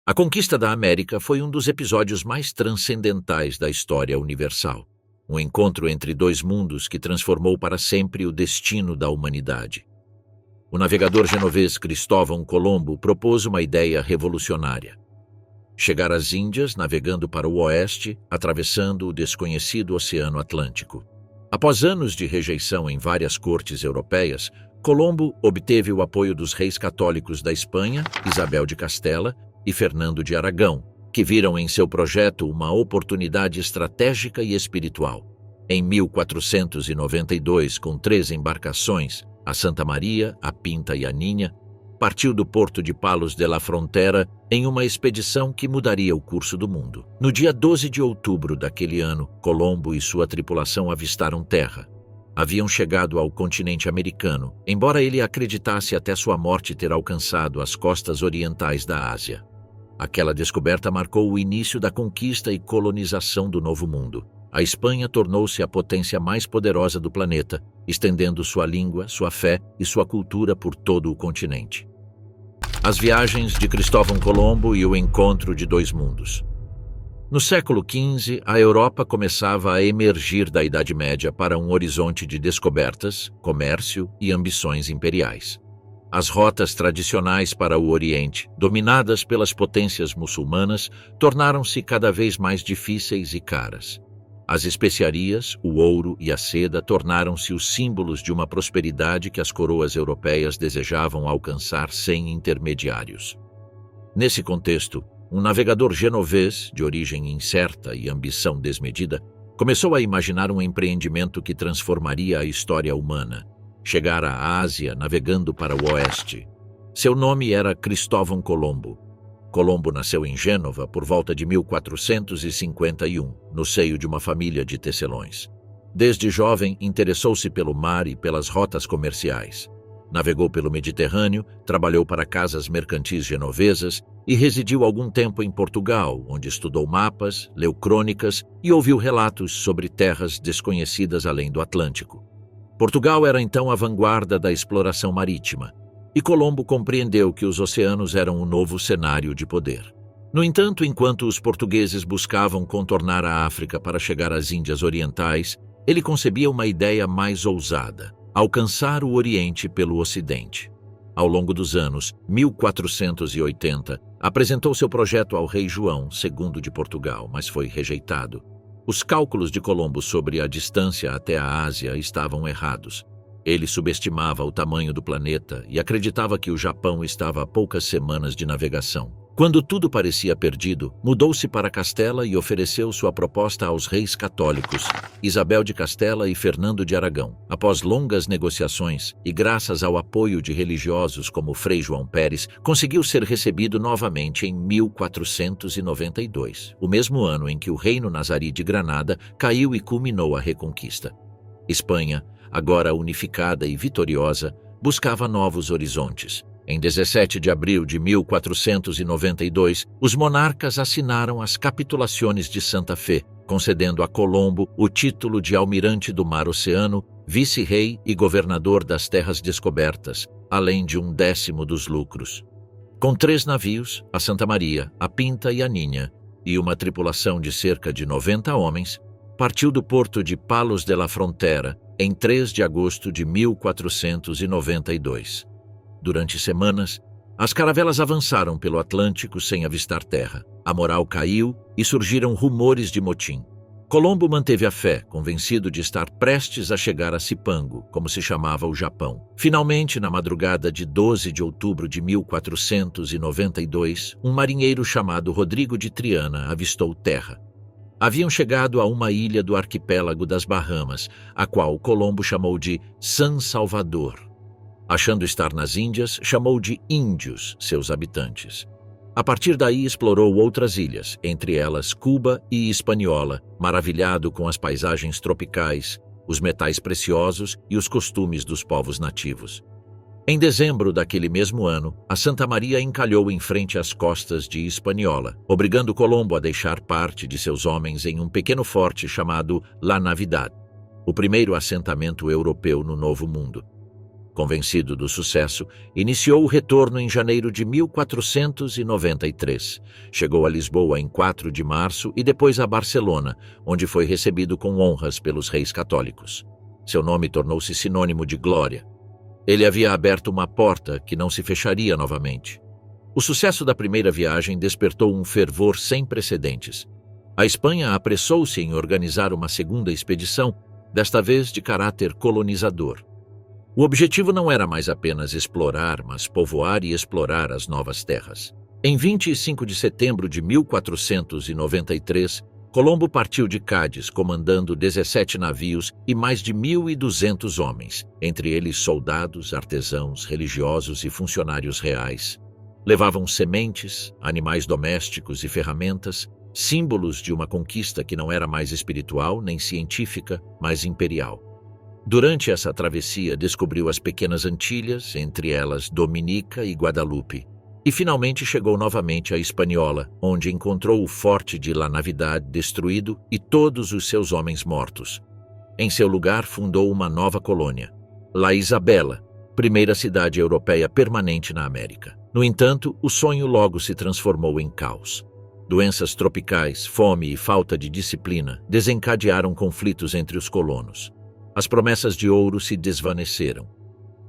A conquista da América foi um dos episódios mais transcendentais da história universal. Um encontro entre dois mundos que transformou para sempre o destino da humanidade. O navegador genovês Cristóvão Colombo propôs uma ideia revolucionária. Chegar às Índias navegando para o oeste, atravessando o desconhecido Oceano Atlântico. Após anos de rejeição em várias cortes europeias, Colombo obteve o apoio dos reis católicos da Espanha, Isabel de Castela e Fernando de Aragão, que viram em seu projeto uma oportunidade estratégica e espiritual. Em 1492, com 3 embarcações, a Santa Maria, a Pinta e a Ninha, partiu do porto de Palos de la Frontera em uma expedição que mudaria o curso do mundo. No dia 12 de outubro daquele ano, Colombo e sua tripulação avistaram terra. Haviam chegado ao continente americano, embora ele acreditasse até sua morte ter alcançado as costas orientais da Ásia. Aquela descoberta marcou o início da conquista e colonização do Novo Mundo. A Espanha tornou-se a potência mais poderosa do planeta, estendendo sua língua, sua fé e sua cultura por todo o continente. As viagens de Cristóvão Colombo e o encontro de dois mundos. No século XV, a Europa começava a emergir da Idade Média para um horizonte de descobertas, comércio e ambições imperiais. As rotas tradicionais para o Oriente, dominadas pelas potências muçulmanas, tornaram-se cada vez mais difíceis e caras. As especiarias, o ouro e a seda tornaram-se os símbolos de uma prosperidade que as coroas europeias desejavam alcançar sem intermediários. Nesse contexto, um navegador genovês, de origem incerta e ambição desmedida, começou a imaginar um empreendimento que transformaria a história humana. Chegar à Ásia navegando para o oeste. Seu nome era Cristóvão Colombo. Colombo nasceu em Gênova por volta de 1451, no seio de uma família de tecelões. Desde jovem, interessou-se pelo mar e pelas rotas comerciais. Navegou pelo Mediterrâneo, trabalhou para casas mercantis genovesas e residiu algum tempo em Portugal, onde estudou mapas, leu crônicas e ouviu relatos sobre terras desconhecidas além do Atlântico. Portugal era então a vanguarda da exploração marítima, e Colombo compreendeu que os oceanos eram um novo cenário de poder. No entanto, enquanto os portugueses buscavam contornar a África para chegar às Índias Orientais, ele concebia uma ideia mais ousada: alcançar o Oriente pelo Ocidente. Ao longo dos anos 1480, apresentou seu projeto ao rei João II de Portugal, mas foi rejeitado. Os cálculos de Colombo sobre a distância até a Ásia estavam errados. Ele subestimava o tamanho do planeta e acreditava que o Japão estava a poucas semanas de navegação. Quando tudo parecia perdido, mudou-se para Castela e ofereceu sua proposta aos reis católicos, Isabel de Castela e Fernando de Aragão. Após longas negociações e graças ao apoio de religiosos como Frei João Pérez, conseguiu ser recebido novamente em 1492, o mesmo ano em que o Reino Nazarí de Granada caiu e culminou a Reconquista. Espanha, agora unificada e vitoriosa, buscava novos horizontes. Em 17 de abril de 1492, os monarcas assinaram as Capitulações de Santa Fé, concedendo a Colombo o título de Almirante do Mar Oceano, vice-rei e governador das terras descobertas, além de 1/10 dos lucros. Com 3 navios, a Santa Maria, a Pinta e a Ninha, e uma tripulação de cerca de 90 homens, partiu do porto de Palos de la Frontera em 3 de agosto de 1492. Durante semanas, as caravelas avançaram pelo Atlântico sem avistar terra. A moral caiu e surgiram rumores de motim. Colombo manteve a fé, convencido de estar prestes a chegar a Cipango, como se chamava o Japão. Finalmente, na madrugada de 12 de outubro de 1492, um marinheiro chamado Rodrigo de Triana avistou terra. Haviam chegado a uma ilha do arquipélago das Bahamas, a qual Colombo chamou de San Salvador. Achando estar nas Índias, chamou de Índios seus habitantes. A partir daí explorou outras ilhas, entre elas Cuba e Hispaniola, maravilhado com as paisagens tropicais, os metais preciosos e os costumes dos povos nativos. Em dezembro daquele mesmo ano, a Santa Maria encalhou em frente às costas de Hispaniola, obrigando Colombo a deixar parte de seus homens em um pequeno forte chamado La Navidad, o primeiro assentamento europeu no Novo Mundo. Convencido do sucesso, iniciou o retorno em janeiro de 1493. Chegou a Lisboa em 4 de março e depois a Barcelona, onde foi recebido com honras pelos reis católicos. Seu nome tornou-se sinônimo de glória. Ele havia aberto uma porta que não se fecharia novamente. O sucesso da primeira viagem despertou um fervor sem precedentes. A Espanha apressou-se em organizar uma segunda expedição, desta vez de caráter colonizador. O objetivo não era mais apenas explorar, mas povoar e explorar as novas terras. Em 25 de setembro de 1493, Colombo partiu de Cádiz, comandando 17 navios e mais de 1.200 homens, entre eles soldados, artesãos, religiosos e funcionários reais. Levavam sementes, animais domésticos e ferramentas, símbolos de uma conquista que não era mais espiritual nem científica, mas imperial. Durante essa travessia, descobriu as pequenas Antilhas, entre elas Dominica e Guadalupe, e finalmente chegou novamente à Hispaniola, onde encontrou o forte de La Navidad destruído e todos os seus homens mortos. Em seu lugar, fundou uma nova colônia, La Isabela, primeira cidade europeia permanente na América. No entanto, o sonho logo se transformou em caos. Doenças tropicais, fome e falta de disciplina desencadearam conflitos entre os colonos. As promessas de ouro se desvaneceram.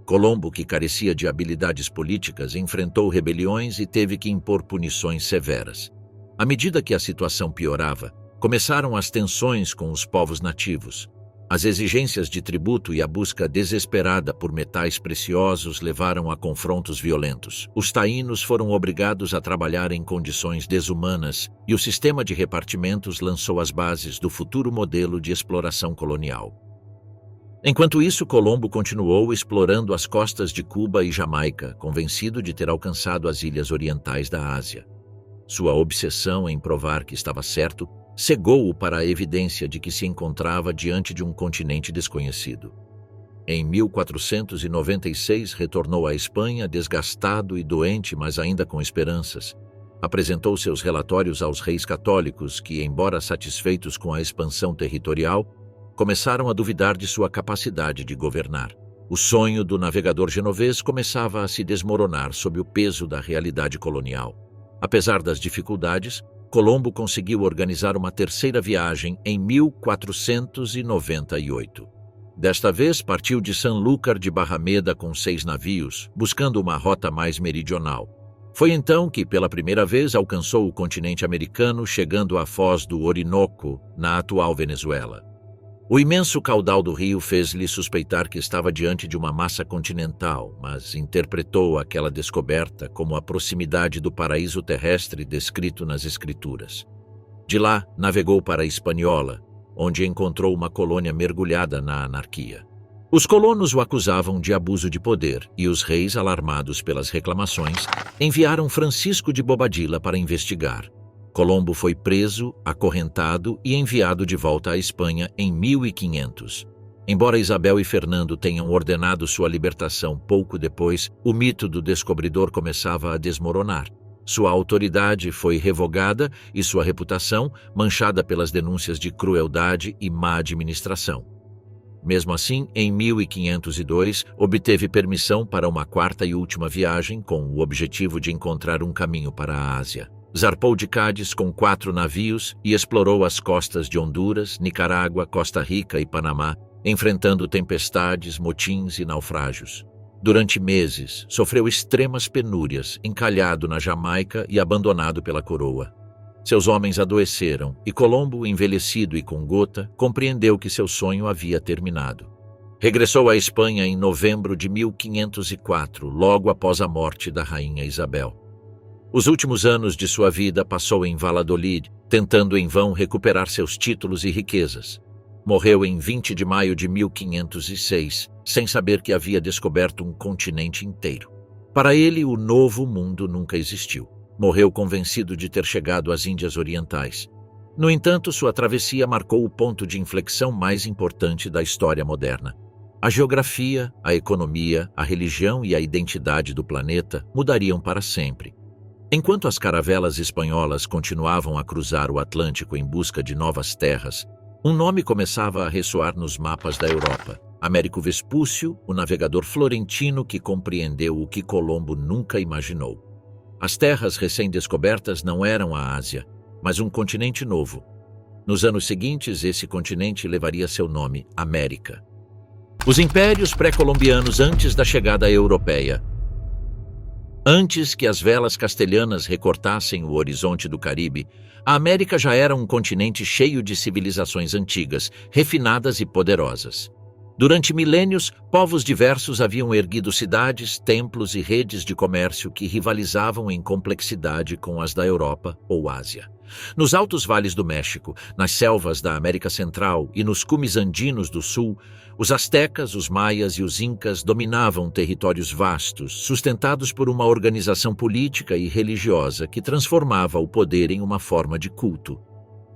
Colombo, que carecia de habilidades políticas, enfrentou rebeliões e teve que impor punições severas. À medida que a situação piorava, começaram as tensões com os povos nativos. As exigências de tributo e a busca desesperada por metais preciosos levaram a confrontos violentos. Os taínos foram obrigados a trabalhar em condições desumanas e o sistema de repartimentos lançou as bases do futuro modelo de exploração colonial. Enquanto isso, Colombo continuou explorando as costas de Cuba e Jamaica, convencido de ter alcançado as ilhas orientais da Ásia. Sua obsessão em provar que estava certo cegou-o para a evidência de que se encontrava diante de um continente desconhecido. Em 1496, retornou à Espanha, desgastado e doente, mas ainda com esperanças. Apresentou seus relatórios aos reis católicos que, embora satisfeitos com a expansão territorial, começaram a duvidar de sua capacidade de governar. O sonho do navegador genovês começava a se desmoronar sob o peso da realidade colonial. Apesar das dificuldades, Colombo conseguiu organizar uma terceira viagem em 1498. Desta vez, partiu de Sanlúcar de Barrameda com 6 navios, buscando uma rota mais meridional. Foi então que, pela primeira vez, alcançou o continente americano, chegando à foz do Orinoco, na atual Venezuela. O imenso caudal do rio fez-lhe suspeitar que estava diante de uma massa continental, mas interpretou aquela descoberta como a proximidade do paraíso terrestre descrito nas Escrituras. De lá, navegou para a Hispaniola, onde encontrou uma colônia mergulhada na anarquia. Os colonos o acusavam de abuso de poder e os reis, alarmados pelas reclamações, enviaram Francisco de Bobadilla para investigar. Colombo foi preso, acorrentado e enviado de volta à Espanha em 1500. Embora Isabel e Fernando tenham ordenado sua libertação pouco depois, o mito do descobridor começava a desmoronar. Sua autoridade foi revogada e sua reputação manchada pelas denúncias de crueldade e má administração. Mesmo assim, em 1502, obteve permissão para uma quarta e última viagem com o objetivo de encontrar um caminho para a Ásia. Zarpou de Cádiz com 4 navios e explorou as costas de Honduras, Nicarágua, Costa Rica e Panamá, enfrentando tempestades, motins e naufrágios. Durante meses, sofreu extremas penúrias, encalhado na Jamaica e abandonado pela coroa. Seus homens adoeceram e Colombo, envelhecido e com gota, compreendeu que seu sonho havia terminado. Regressou à Espanha em novembro de 1504, logo após a morte da rainha Isabel. Os últimos anos de sua vida passou em Valladolid, tentando em vão recuperar seus títulos e riquezas. Morreu em 20 de maio de 1506, sem saber que havia descoberto um continente inteiro. Para ele, o Novo Mundo nunca existiu. Morreu convencido de ter chegado às Índias Orientais. No entanto, sua travessia marcou o ponto de inflexão mais importante da história moderna. A geografia, a economia, a religião e a identidade do planeta mudariam para sempre. Enquanto as caravelas espanholas continuavam a cruzar o Atlântico em busca de novas terras, um nome começava a ressoar nos mapas da Europa: Américo Vespúcio, o navegador florentino que compreendeu o que Colombo nunca imaginou. As terras recém-descobertas não eram a Ásia, mas um continente novo. Nos anos seguintes, esse continente levaria seu nome, América. Os impérios pré-colombianos antes da chegada europeia. Antes que as velas castelhanas recortassem o horizonte do Caribe, a América já era um continente cheio de civilizações antigas, refinadas e poderosas. Durante milênios, povos diversos haviam erguido cidades, templos e redes de comércio que rivalizavam em complexidade com as da Europa ou Ásia. Nos altos vales do México, nas selvas da América Central e nos cumes andinos do Sul, os astecas, os maias e os incas dominavam territórios vastos, sustentados por uma organização política e religiosa que transformava o poder em uma forma de culto.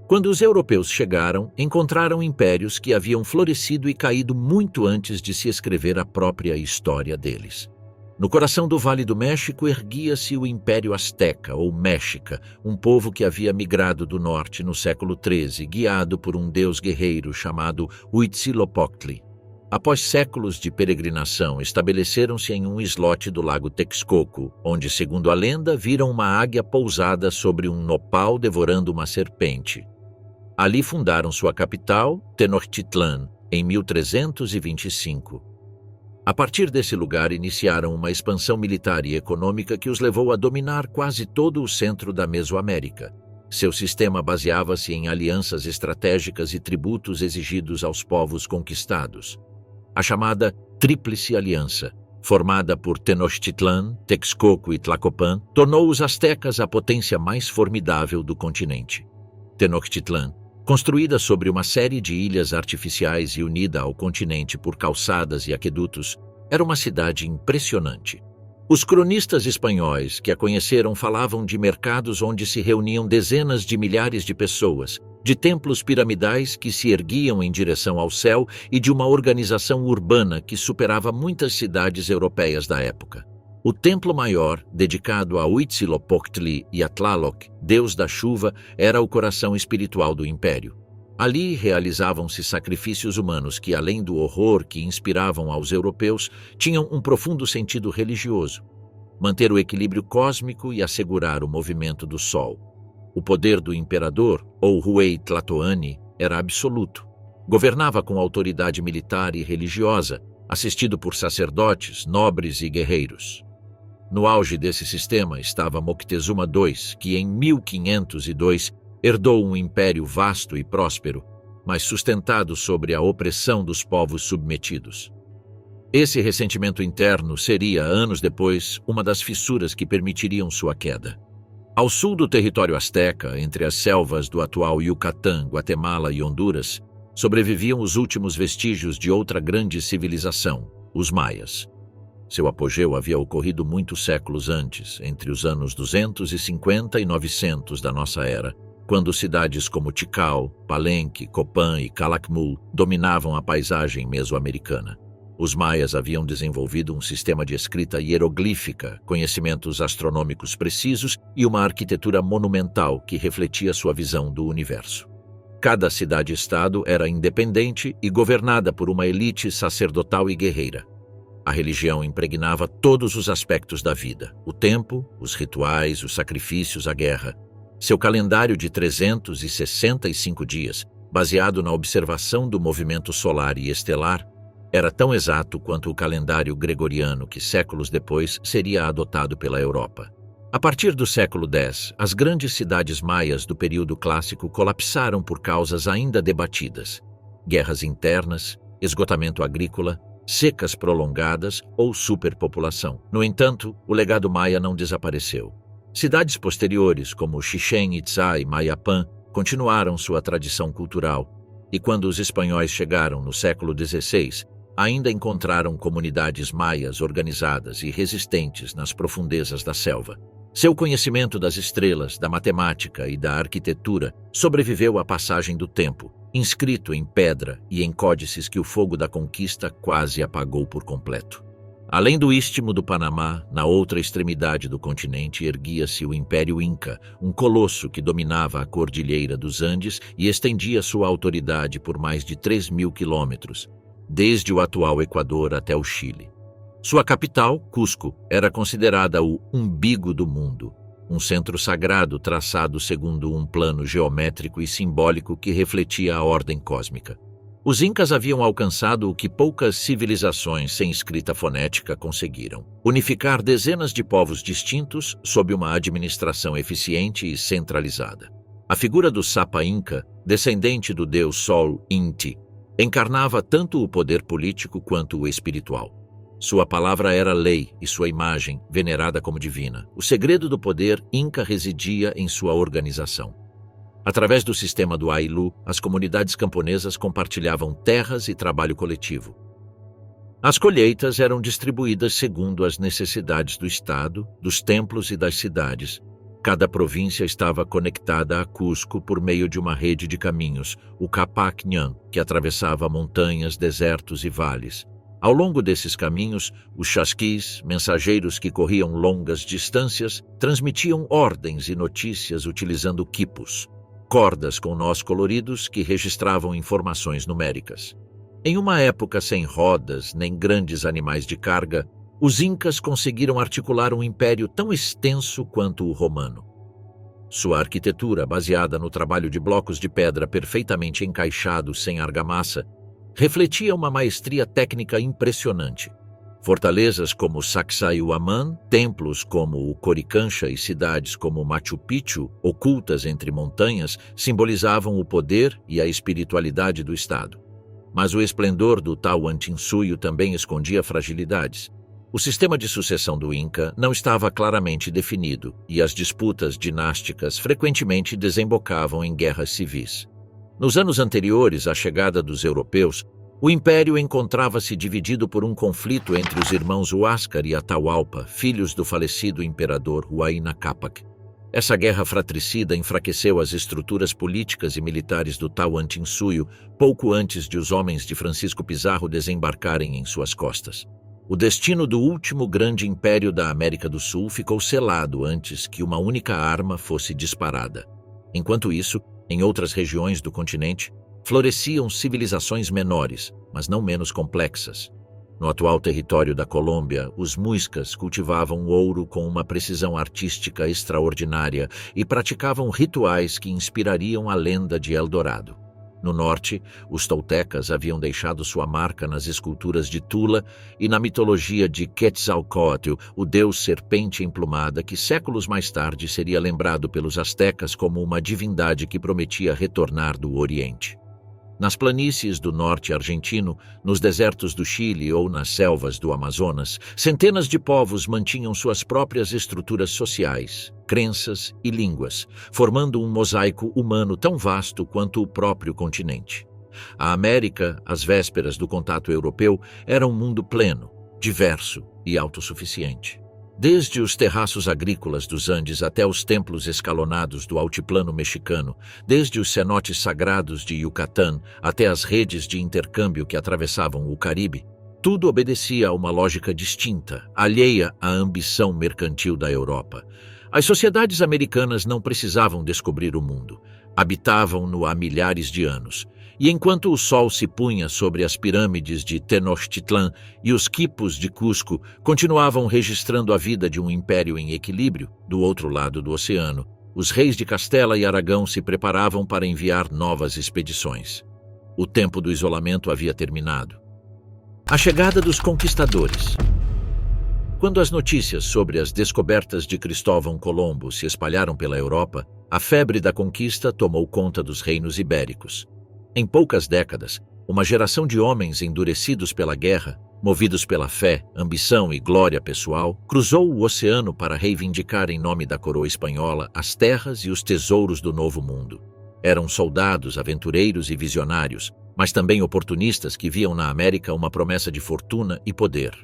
Quando os europeus chegaram, encontraram impérios que haviam florescido e caído muito antes de se escrever a própria história deles. No coração do Vale do México erguia-se o Império Azteca, ou Méxica, um povo que havia migrado do norte no século XIII, guiado por um deus guerreiro chamado Huitzilopochtli. Após séculos de peregrinação, estabeleceram-se em um islote do lago Texcoco, onde, segundo a lenda, viram uma águia pousada sobre um nopal devorando uma serpente. Ali fundaram sua capital, Tenochtitlan, em 1325. A partir desse lugar iniciaram uma expansão militar e econômica que os levou a dominar quase todo o centro da Mesoamérica. Seu sistema baseava-se em alianças estratégicas e tributos exigidos aos povos conquistados. A chamada Tríplice Aliança, formada por Tenochtitlan, Texcoco e Tlacopan, tornou os astecas a potência mais formidável do continente. Tenochtitlan, construída sobre uma série de ilhas artificiais e unida ao continente por calçadas e aquedutos, era uma cidade impressionante. Os cronistas espanhóis que a conheceram falavam de mercados onde se reuniam dezenas de milhares de pessoas, de templos piramidais que se erguiam em direção ao céu e de uma organização urbana que superava muitas cidades europeias da época. O templo maior, dedicado a Huitzilopochtli e a Tlaloc, deus da chuva, era o coração espiritual do império. Ali realizavam-se sacrifícios humanos que, além do horror que inspiravam aos europeus, tinham um profundo sentido religioso. Manter o equilíbrio cósmico e assegurar o movimento do Sol. O poder do imperador, ou Huey Tlatoani, era absoluto. Governava com autoridade militar e religiosa, assistido por sacerdotes, nobres e guerreiros. No auge desse sistema estava Moctezuma II, que em 1502 herdou um império vasto e próspero, mas sustentado sobre a opressão dos povos submetidos. Esse ressentimento interno seria, anos depois, uma das fissuras que permitiriam sua queda. Ao sul do território asteca, entre as selvas do atual Yucatán, Guatemala e Honduras, sobreviviam os últimos vestígios de outra grande civilização, os maias. Seu apogeu havia ocorrido muitos séculos antes, entre os anos 250 e 900 da nossa era, quando cidades como Tikal, Palenque, Copán e Calakmul dominavam a paisagem mesoamericana. Os maias haviam desenvolvido um sistema de escrita hieroglífica, conhecimentos astronômicos precisos e uma arquitetura monumental que refletia sua visão do universo. Cada cidade-estado era independente e governada por uma elite sacerdotal e guerreira. A religião impregnava todos os aspectos da vida: o tempo, os rituais, os sacrifícios, a guerra. Seu calendário de 365 dias, baseado na observação do movimento solar e estelar, era tão exato quanto o calendário gregoriano que séculos depois seria adotado pela Europa. A partir do século X, as grandes cidades maias do período clássico colapsaram por causas ainda debatidas: guerras internas, esgotamento agrícola, secas prolongadas ou superpopulação. No entanto, o legado maia não desapareceu. Cidades posteriores, como Chichén Itzá e Mayapán, continuaram sua tradição cultural, e quando os espanhóis chegaram no século XVI, ainda encontraram comunidades maias organizadas e resistentes nas profundezas da selva. Seu conhecimento das estrelas, da matemática e da arquitetura sobreviveu à passagem do tempo, inscrito em pedra e em códices que o fogo da conquista quase apagou por completo. Além do Istmo do Panamá, na outra extremidade do continente erguia-se o Império Inca, um colosso que dominava a Cordilheira dos Andes e estendia sua autoridade por mais de 3.000 quilômetros. desde o atual Equador até o Chile. Sua capital, Cusco, era considerada o umbigo do mundo, um centro sagrado traçado segundo um plano geométrico e simbólico que refletia a ordem cósmica. Os incas haviam alcançado o que poucas civilizações sem escrita fonética conseguiram: unificar dezenas de povos distintos sob uma administração eficiente e centralizada. A figura do Sapa Inca, descendente do deus Sol Inti, encarnava tanto o poder político quanto o espiritual. Sua palavra era lei e sua imagem, venerada como divina. O segredo do poder inca residia em sua organização. Através do sistema do Ailu, as comunidades camponesas compartilhavam terras e trabalho coletivo. As colheitas eram distribuídas segundo as necessidades do estado, dos templos e das cidades. Cada província estava conectada a Cusco por meio de uma rede de caminhos, o Capac Nhan, que atravessava montanhas, desertos e vales. Ao longo desses caminhos, os chasquis, mensageiros que corriam longas distâncias, transmitiam ordens e notícias utilizando quipos, cordas com nós coloridos que registravam informações numéricas. Em uma época sem rodas nem grandes animais de carga, os incas conseguiram articular um império tão extenso quanto o romano. Sua arquitetura, baseada no trabalho de blocos de pedra perfeitamente encaixados sem argamassa, refletia uma maestria técnica impressionante. Fortalezas como Sacsayhuaman, templos como o Coricancha e cidades como Machu Picchu, ocultas entre montanhas, simbolizavam o poder e a espiritualidade do estado. Mas o esplendor do Tahuantinsuyo também escondia fragilidades. O sistema de sucessão do Inca não estava claramente definido e as disputas dinásticas frequentemente desembocavam em guerras civis. Nos anos anteriores à chegada dos europeus, o império encontrava-se dividido por um conflito entre os irmãos Huáscar e Atahualpa, filhos do falecido imperador Huayna Cápac. Essa guerra fratricida enfraqueceu as estruturas políticas e militares do Tahuantinsuyo pouco antes de os homens de Francisco Pizarro desembarcarem em suas costas. O destino do último grande império da América do Sul ficou selado antes que uma única arma fosse disparada. Enquanto isso, em outras regiões do continente, floresciam civilizações menores, mas não menos complexas. No atual território da Colômbia, os muiscas cultivavam ouro com uma precisão artística extraordinária e praticavam rituais que inspirariam a lenda de Eldorado. No norte, os toltecas haviam deixado sua marca nas esculturas de Tula e na mitologia de Quetzalcóatl, o deus serpente emplumada que séculos mais tarde seria lembrado pelos astecas como uma divindade que prometia retornar do Oriente. Nas planícies do norte argentino, nos desertos do Chile ou nas selvas do Amazonas, centenas de povos mantinham suas próprias estruturas sociais, crenças e línguas, formando um mosaico humano tão vasto quanto o próprio continente. A América, às vésperas do contato europeu, era um mundo pleno, diverso e autossuficiente. Desde os terraços agrícolas dos Andes até os templos escalonados do altiplano mexicano, desde os cenotes sagrados de Yucatán até as redes de intercâmbio que atravessavam o Caribe, tudo obedecia a uma lógica distinta, alheia à ambição mercantil da Europa. As sociedades americanas não precisavam descobrir o mundo, habitavam-no há milhares de anos. E enquanto o sol se punha sobre as pirâmides de Tenochtitlan e os quipos de Cusco continuavam registrando a vida de um império em equilíbrio, do outro lado do oceano, os reis de Castela e Aragão se preparavam para enviar novas expedições. O tempo do isolamento havia terminado. A chegada dos conquistadores. Quando as notícias sobre as descobertas de Cristóvão Colombo se espalharam pela Europa, a febre da conquista tomou conta dos reinos ibéricos. Em poucas décadas, uma geração de homens endurecidos pela guerra, movidos pela fé, ambição e glória pessoal, cruzou o oceano para reivindicar em nome da coroa espanhola as terras e os tesouros do Novo Mundo. Eram soldados, aventureiros e visionários, mas também oportunistas que viam na América uma promessa de fortuna e poder.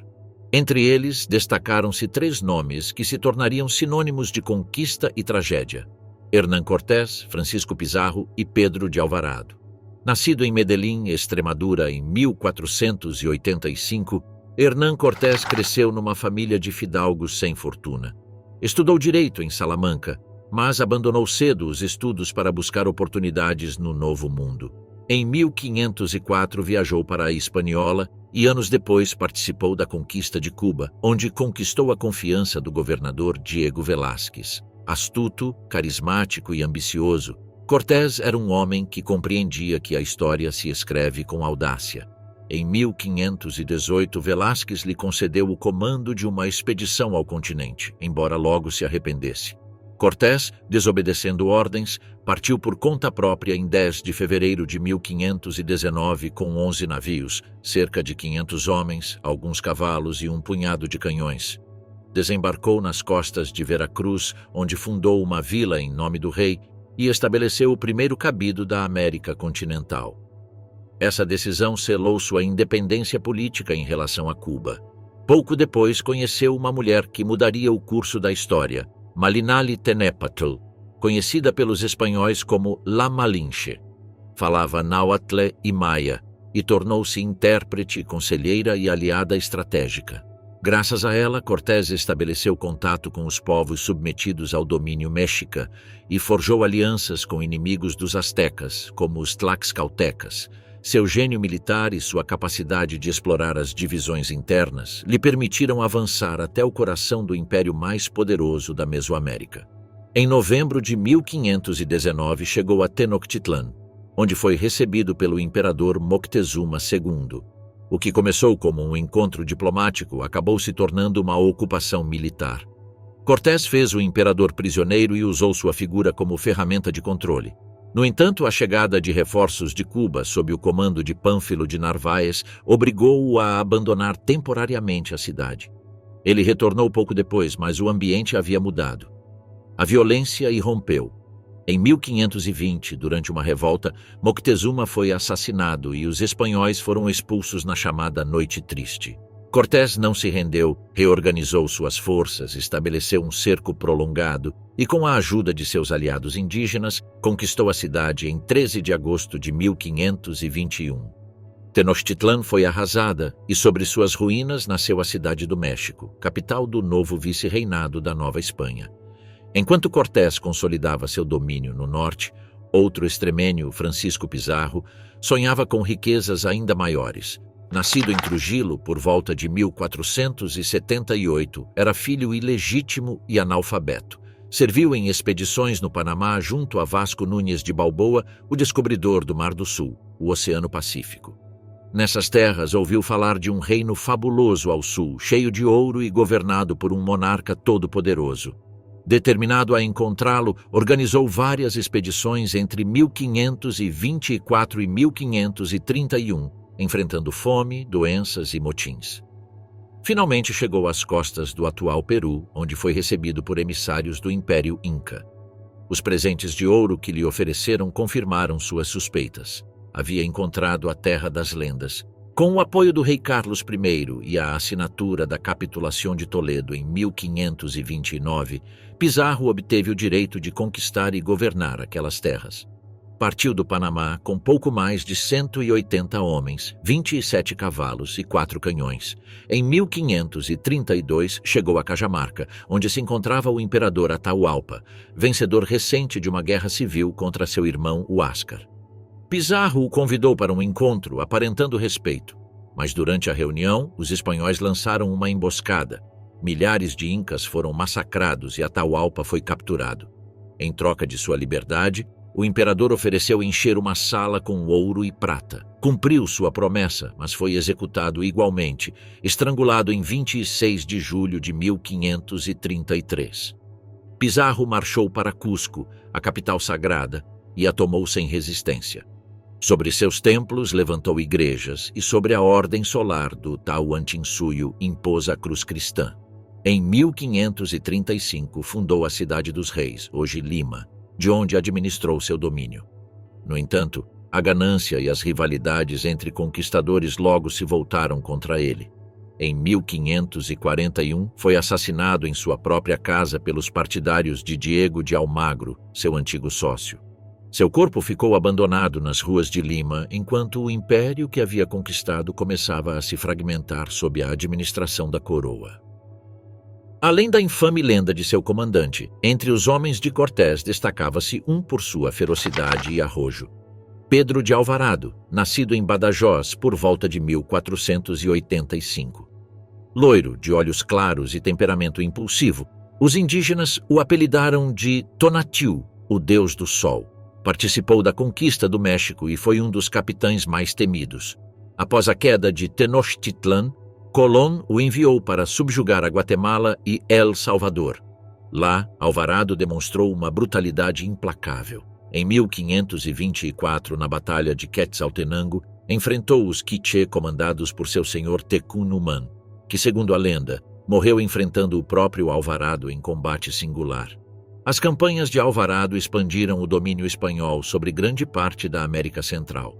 Entre eles, destacaram-se 3 nomes que se tornariam sinônimos de conquista e tragédia: Hernán Cortés, Francisco Pizarro e Pedro de Alvarado. Nascido em Medellín, Extremadura, em 1485, Hernán Cortés cresceu numa família de fidalgos sem fortuna. Estudou direito em Salamanca, mas abandonou cedo os estudos para buscar oportunidades no Novo Mundo. Em 1504 viajou para a Hispaniola e anos depois participou da conquista de Cuba, onde conquistou a confiança do governador Diego Velázquez. Astuto, carismático e ambicioso, Cortés era um homem que compreendia que a história se escreve com audácia. Em 1518, Velázquez lhe concedeu o comando de uma expedição ao continente, embora logo se arrependesse. Cortés, desobedecendo ordens, partiu por conta própria em 10 de fevereiro de 1519 com 11 navios, cerca de 500 homens, alguns cavalos e um punhado de canhões. Desembarcou nas costas de Veracruz, onde fundou uma vila em nome do rei e estabeleceu o primeiro cabido da América continental. Essa decisão selou sua independência política em relação a Cuba. Pouco depois conheceu uma mulher que mudaria o curso da história, Malinali Tenépatl, conhecida pelos espanhóis como La Malinche. Falava náhuatl e maia e tornou-se intérprete, conselheira e aliada estratégica. Graças a ela, Cortés estabeleceu contato com os povos submetidos ao domínio mexica e forjou alianças com inimigos dos astecas, como os tlaxcaltecas. Seu gênio militar e sua capacidade de explorar as divisões internas lhe permitiram avançar até o coração do império mais poderoso da Mesoamérica. Em novembro de 1519 chegou a Tenochtitlan, onde foi recebido pelo imperador Moctezuma II. O que começou como um encontro diplomático acabou se tornando uma ocupação militar. Cortés fez o imperador prisioneiro e usou sua figura como ferramenta de controle. No entanto, a chegada de reforços de Cuba sob o comando de Pânfilo de Narváez obrigou-o a abandonar temporariamente a cidade. Ele retornou pouco depois, mas o ambiente havia mudado. A violência irrompeu. Em 1520, durante uma revolta, Moctezuma foi assassinado e os espanhóis foram expulsos na chamada Noite Triste. Cortés não se rendeu, reorganizou suas forças, estabeleceu um cerco prolongado e, com a ajuda de seus aliados indígenas, conquistou a cidade em 13 de agosto de 1521. Tenochtitlan foi arrasada e sobre suas ruínas nasceu a Cidade do México, capital do novo vice-reinado da Nova Espanha. Enquanto Cortés consolidava seu domínio no norte, outro extremênio, Francisco Pizarro, sonhava com riquezas ainda maiores. Nascido em Trujillo por volta de 1478, era filho ilegítimo e analfabeto. Serviu em expedições no Panamá junto a Vasco Núñez de Balboa, o descobridor do Mar do Sul, o Oceano Pacífico. Nessas terras ouviu falar de um reino fabuloso ao sul, cheio de ouro e governado por um monarca todo-poderoso. Determinado a encontrá-lo, organizou várias expedições entre 1524 e 1531, enfrentando fome, doenças e motins. Finalmente chegou às costas do atual Peru, onde foi recebido por emissários do Império Inca. Os presentes de ouro que lhe ofereceram confirmaram suas suspeitas. Havia encontrado a Terra das Lendas. Com o apoio do rei Carlos I e a assinatura da Capitulação de Toledo em 1529, Pizarro obteve o direito de conquistar e governar aquelas terras. Partiu do Panamá com pouco mais de 180 homens, 27 cavalos e 4 canhões. Em 1532 chegou a Cajamarca, onde se encontrava o imperador Atahualpa, vencedor recente de uma guerra civil contra seu irmão Huáscar. Pizarro o convidou para um encontro, aparentando respeito, mas durante a reunião os espanhóis lançaram uma emboscada. Milhares de incas foram massacrados e Atahualpa foi capturado. Em troca de sua liberdade, o imperador ofereceu encher uma sala com ouro e prata. Cumpriu sua promessa, mas foi executado igualmente, estrangulado em 26 de julho de 1533. Pizarro marchou para Cusco, a capital sagrada, e a tomou sem resistência. Sobre seus templos levantou igrejas e sobre a ordem solar do Tahuantinsuyo impôs a cruz cristã. Em 1535 fundou a Cidade dos Reis, hoje Lima, de onde administrou seu domínio. No entanto, a ganância e as rivalidades entre conquistadores logo se voltaram contra ele. Em 1541, foi assassinado em sua própria casa pelos partidários de Diego de Almagro, seu antigo sócio. Seu corpo ficou abandonado nas ruas de Lima, enquanto o império que havia conquistado começava a se fragmentar sob a administração da coroa. Além da infame lenda de seu comandante, entre os homens de Cortés destacava-se um por sua ferocidade e arrojo. Pedro de Alvarado, nascido em Badajoz por volta de 1485. Loiro, de olhos claros e temperamento impulsivo, os indígenas o apelidaram de Tonatiuh, o deus do sol. Participou da conquista do México e foi um dos capitães mais temidos. Após a queda de Tenochtitlan, Colón o enviou para subjugar a Guatemala e El Salvador. Lá, Alvarado demonstrou uma brutalidade implacável. Em 1524, na Batalha de Quetzaltenango, enfrentou os Quiché comandados por seu senhor Tecún-Umán, que, segundo a lenda, morreu enfrentando o próprio Alvarado em combate singular. As campanhas de Alvarado expandiram o domínio espanhol sobre grande parte da América Central.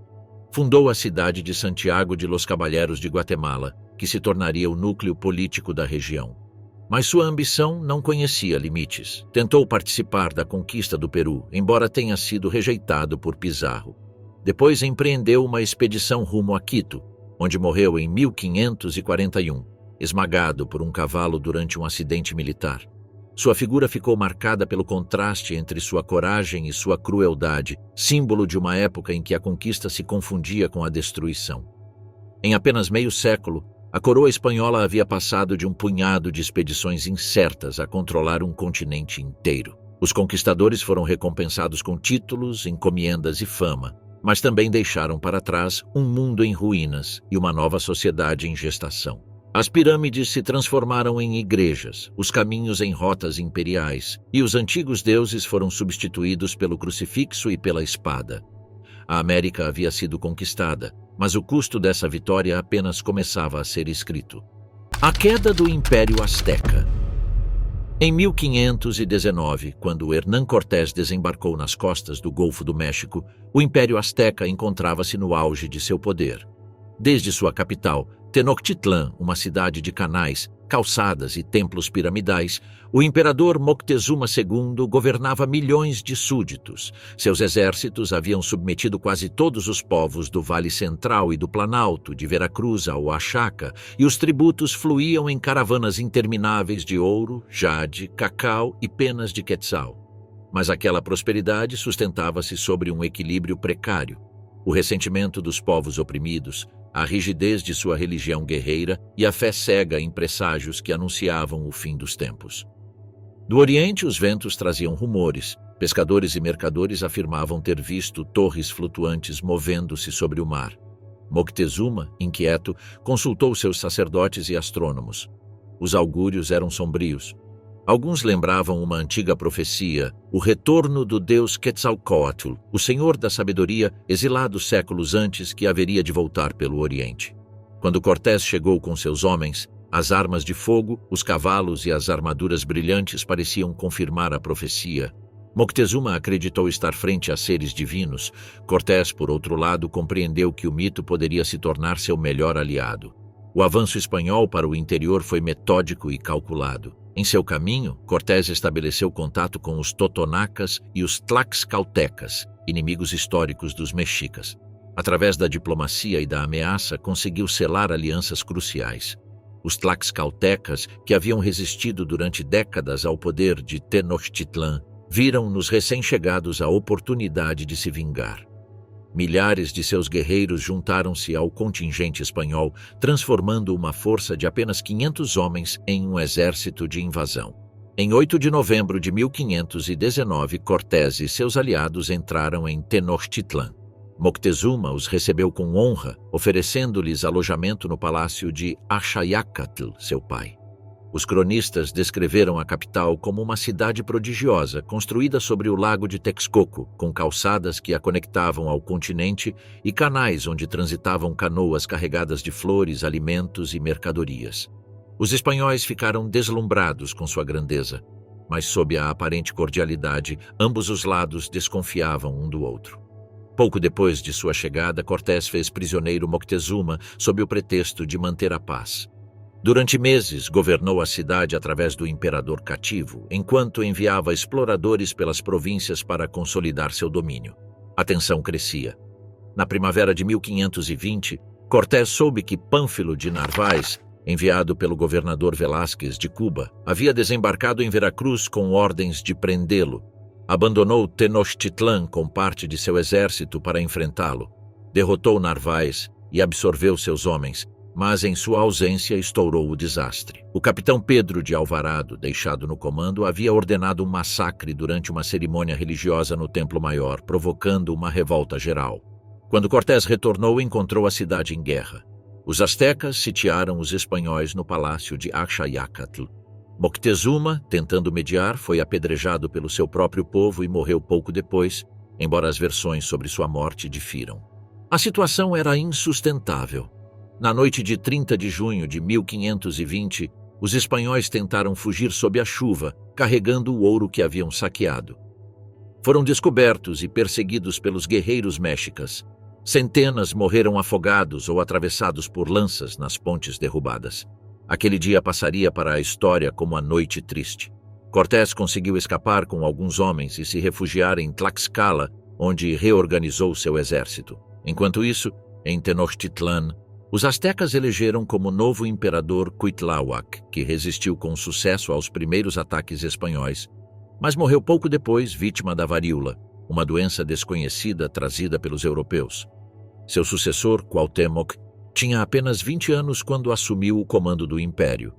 Fundou a cidade de Santiago de los Caballeros de Guatemala, que se tornaria o núcleo político da região. Mas sua ambição não conhecia limites. Tentou participar da conquista do Peru, embora tenha sido rejeitado por Pizarro. Depois empreendeu uma expedição rumo a Quito, onde morreu em 1541, esmagado por um cavalo durante um acidente militar. Sua figura ficou marcada pelo contraste entre sua coragem e sua crueldade, símbolo de uma época em que a conquista se confundia com a destruição. Em apenas meio século, a coroa espanhola havia passado de um punhado de expedições incertas a controlar um continente inteiro. Os conquistadores foram recompensados com títulos, encomiendas e fama, mas também deixaram para trás um mundo em ruínas e uma nova sociedade em gestação. As pirâmides se transformaram em igrejas, os caminhos em rotas imperiais, e os antigos deuses foram substituídos pelo crucifixo e pela espada. A América havia sido conquistada, mas o custo dessa vitória apenas começava a ser escrito. A queda do Império Azteca. Em 1519, quando Hernán Cortés desembarcou nas costas do Golfo do México, o Império Azteca encontrava-se no auge de seu poder. Desde sua capital, Tenochtitlan, uma cidade de canais, calçadas e templos piramidais, o imperador Moctezuma II governava milhões de súditos. Seus exércitos haviam submetido quase todos os povos do Vale Central e do Planalto, de Veracruz ao Oaxaca, e os tributos fluíam em caravanas intermináveis de ouro, jade, cacau e penas de quetzal. Mas aquela prosperidade sustentava-se sobre um equilíbrio precário. O ressentimento dos povos oprimidos, a rigidez de sua religião guerreira e a fé cega em presságios que anunciavam o fim dos tempos. Do Oriente, os ventos traziam rumores. Pescadores e mercadores afirmavam ter visto torres flutuantes movendo-se sobre o mar. Moctezuma, inquieto, consultou seus sacerdotes e astrônomos. Os augúrios eram sombrios. Alguns lembravam uma antiga profecia, o retorno do deus Quetzalcóatl, o senhor da sabedoria, exilado séculos antes, que haveria de voltar pelo Oriente. Quando Cortés chegou com seus homens, as armas de fogo, os cavalos e as armaduras brilhantes pareciam confirmar a profecia. Moctezuma acreditou estar frente a seres divinos. Cortés, por outro lado, compreendeu que o mito poderia se tornar seu melhor aliado. O avanço espanhol para o interior foi metódico e calculado. Em seu caminho, Cortés estabeleceu contato com os totonacas e os tlaxcaltecas, inimigos históricos dos mexicas. Através da diplomacia e da ameaça, conseguiu selar alianças cruciais. Os tlaxcaltecas, que haviam resistido durante décadas ao poder de Tenochtitlan, viram nos recém-chegados a oportunidade de se vingar. Milhares de seus guerreiros juntaram-se ao contingente espanhol, transformando uma força de apenas 500 homens em um exército de invasão. Em 8 de novembro de 1519, Cortés e seus aliados entraram em Tenochtitlan. Moctezuma os recebeu com honra, oferecendo-lhes alojamento no palácio de Axayácatl, seu pai. Os cronistas descreveram a capital como uma cidade prodigiosa, construída sobre o lago de Texcoco, com calçadas que a conectavam ao continente e canais onde transitavam canoas carregadas de flores, alimentos e mercadorias. Os espanhóis ficaram deslumbrados com sua grandeza, mas sob a aparente cordialidade, ambos os lados desconfiavam um do outro. Pouco depois de sua chegada, Cortés fez prisioneiro Moctezuma sob o pretexto de manter a paz. Durante meses, governou a cidade através do imperador cativo, enquanto enviava exploradores pelas províncias para consolidar seu domínio. A tensão crescia. Na primavera de 1520, Cortés soube que Pánfilo de Narváez, enviado pelo governador Velázquez de Cuba, havia desembarcado em Veracruz com ordens de prendê-lo. Abandonou Tenochtitlan com parte de seu exército para enfrentá-lo. Derrotou Narvaez e absorveu seus homens, mas em sua ausência estourou o desastre. O capitão Pedro de Alvarado, deixado no comando, havia ordenado um massacre durante uma cerimônia religiosa no Templo Maior, provocando uma revolta geral. Quando Cortés retornou, encontrou a cidade em guerra. Os astecas sitiaram os espanhóis no palácio de Axayacatl. Moctezuma, tentando mediar, foi apedrejado pelo seu próprio povo e morreu pouco depois, embora as versões sobre sua morte difiram. A situação era insustentável. Na noite de 30 de junho de 1520, os espanhóis tentaram fugir sob a chuva, carregando o ouro que haviam saqueado. Foram descobertos e perseguidos pelos guerreiros mexicas. Centenas morreram afogados ou atravessados por lanças nas pontes derrubadas. Aquele dia passaria para a história como a Noite Triste. Cortés conseguiu escapar com alguns homens e se refugiar em Tlaxcala, onde reorganizou seu exército. Enquanto isso, em Tenochtitlan, os astecas elegeram como novo imperador Cuitláhuac, que resistiu com sucesso aos primeiros ataques espanhóis, mas morreu pouco depois vítima da varíola, uma doença desconhecida trazida pelos europeus. Seu sucessor, Cuauhtémoc, tinha apenas 20 anos quando assumiu o comando do império.